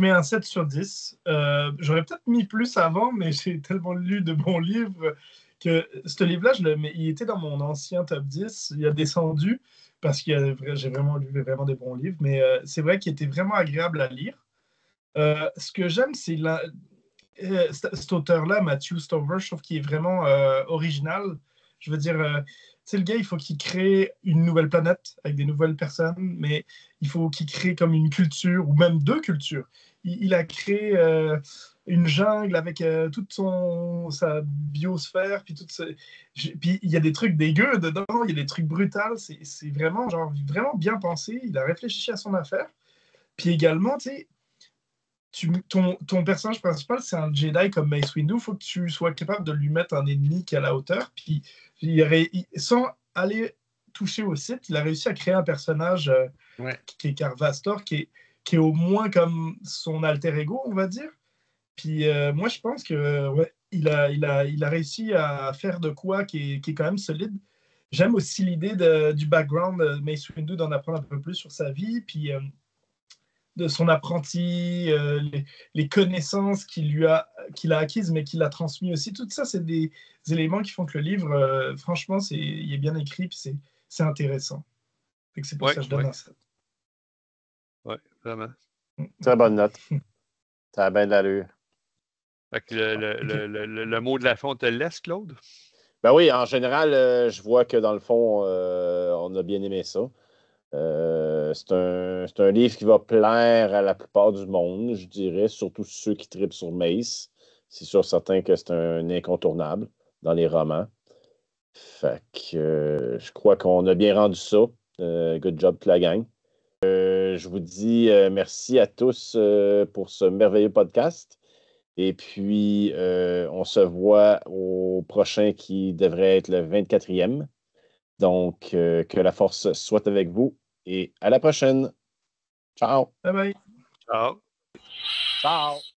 Speaker 2: mets un 7 sur 10. J'aurais peut-être mis plus avant, mais j'ai tellement lu de bons livres que ce livre-là, il était dans mon ancien top 10. Il a descendu parce que j'ai vraiment lu vraiment des bons livres, mais c'est vrai qu'il était vraiment agréable à lire. Ce que j'aime, c'est cet auteur-là, Matthew Stover, je trouve qu'il est vraiment original. Je veux dire, le gars, il faut qu'il crée une nouvelle planète avec des nouvelles personnes, mais il faut qu'il crée comme une culture, ou même deux cultures. Il a créé une jungle avec toute sa biosphère, puis puis il y a des trucs dégueux dedans, il y a des trucs brutals, c'est vraiment, vraiment bien pensé. Il a réfléchi à son affaire. Puis également, tu sais, ton personnage principal, c'est un Jedi comme Mace Windu. Il faut que tu sois capable de lui mettre un ennemi qui est à la hauteur. Puis, sans aller toucher au Sith, il a réussi à créer un personnage qui est Carvastor, qui est au moins comme son alter ego, on va dire. Puis moi, je pense que il a réussi à faire de quoi qui est quand même solide. j'aime aussi l'idée du background de Mace Windu, d'en apprendre un peu plus sur sa vie, puis de son apprenti, les connaissances qu'il a acquises, mais qu'il a transmis aussi. Tout ça, c'est des éléments qui font que le livre, franchement, il est bien écrit, puis c'est intéressant. C'est pour ça que je donne un 7.
Speaker 3: Oui, vraiment.
Speaker 1: Très bonne note. Ça a bien de l'allure.
Speaker 3: Fait que le mot de la fin, on te le laisse, Claude?
Speaker 1: Ben oui, en général, je vois que dans le fond, on a bien aimé ça. C'est un livre qui va plaire à la plupart du monde, je dirais, surtout ceux qui tripent sur Mace. C'est sûr, certain que c'est un incontournable dans les romans. Fait que je crois qu'on a bien rendu ça. Good job, toute la gang. Je vous dis merci à tous pour ce merveilleux podcast. Et puis, on se voit au prochain qui devrait être le 24e. Donc, que la force soit avec vous et à la prochaine. Ciao.
Speaker 2: Bye bye.
Speaker 3: Ciao.
Speaker 1: Ciao.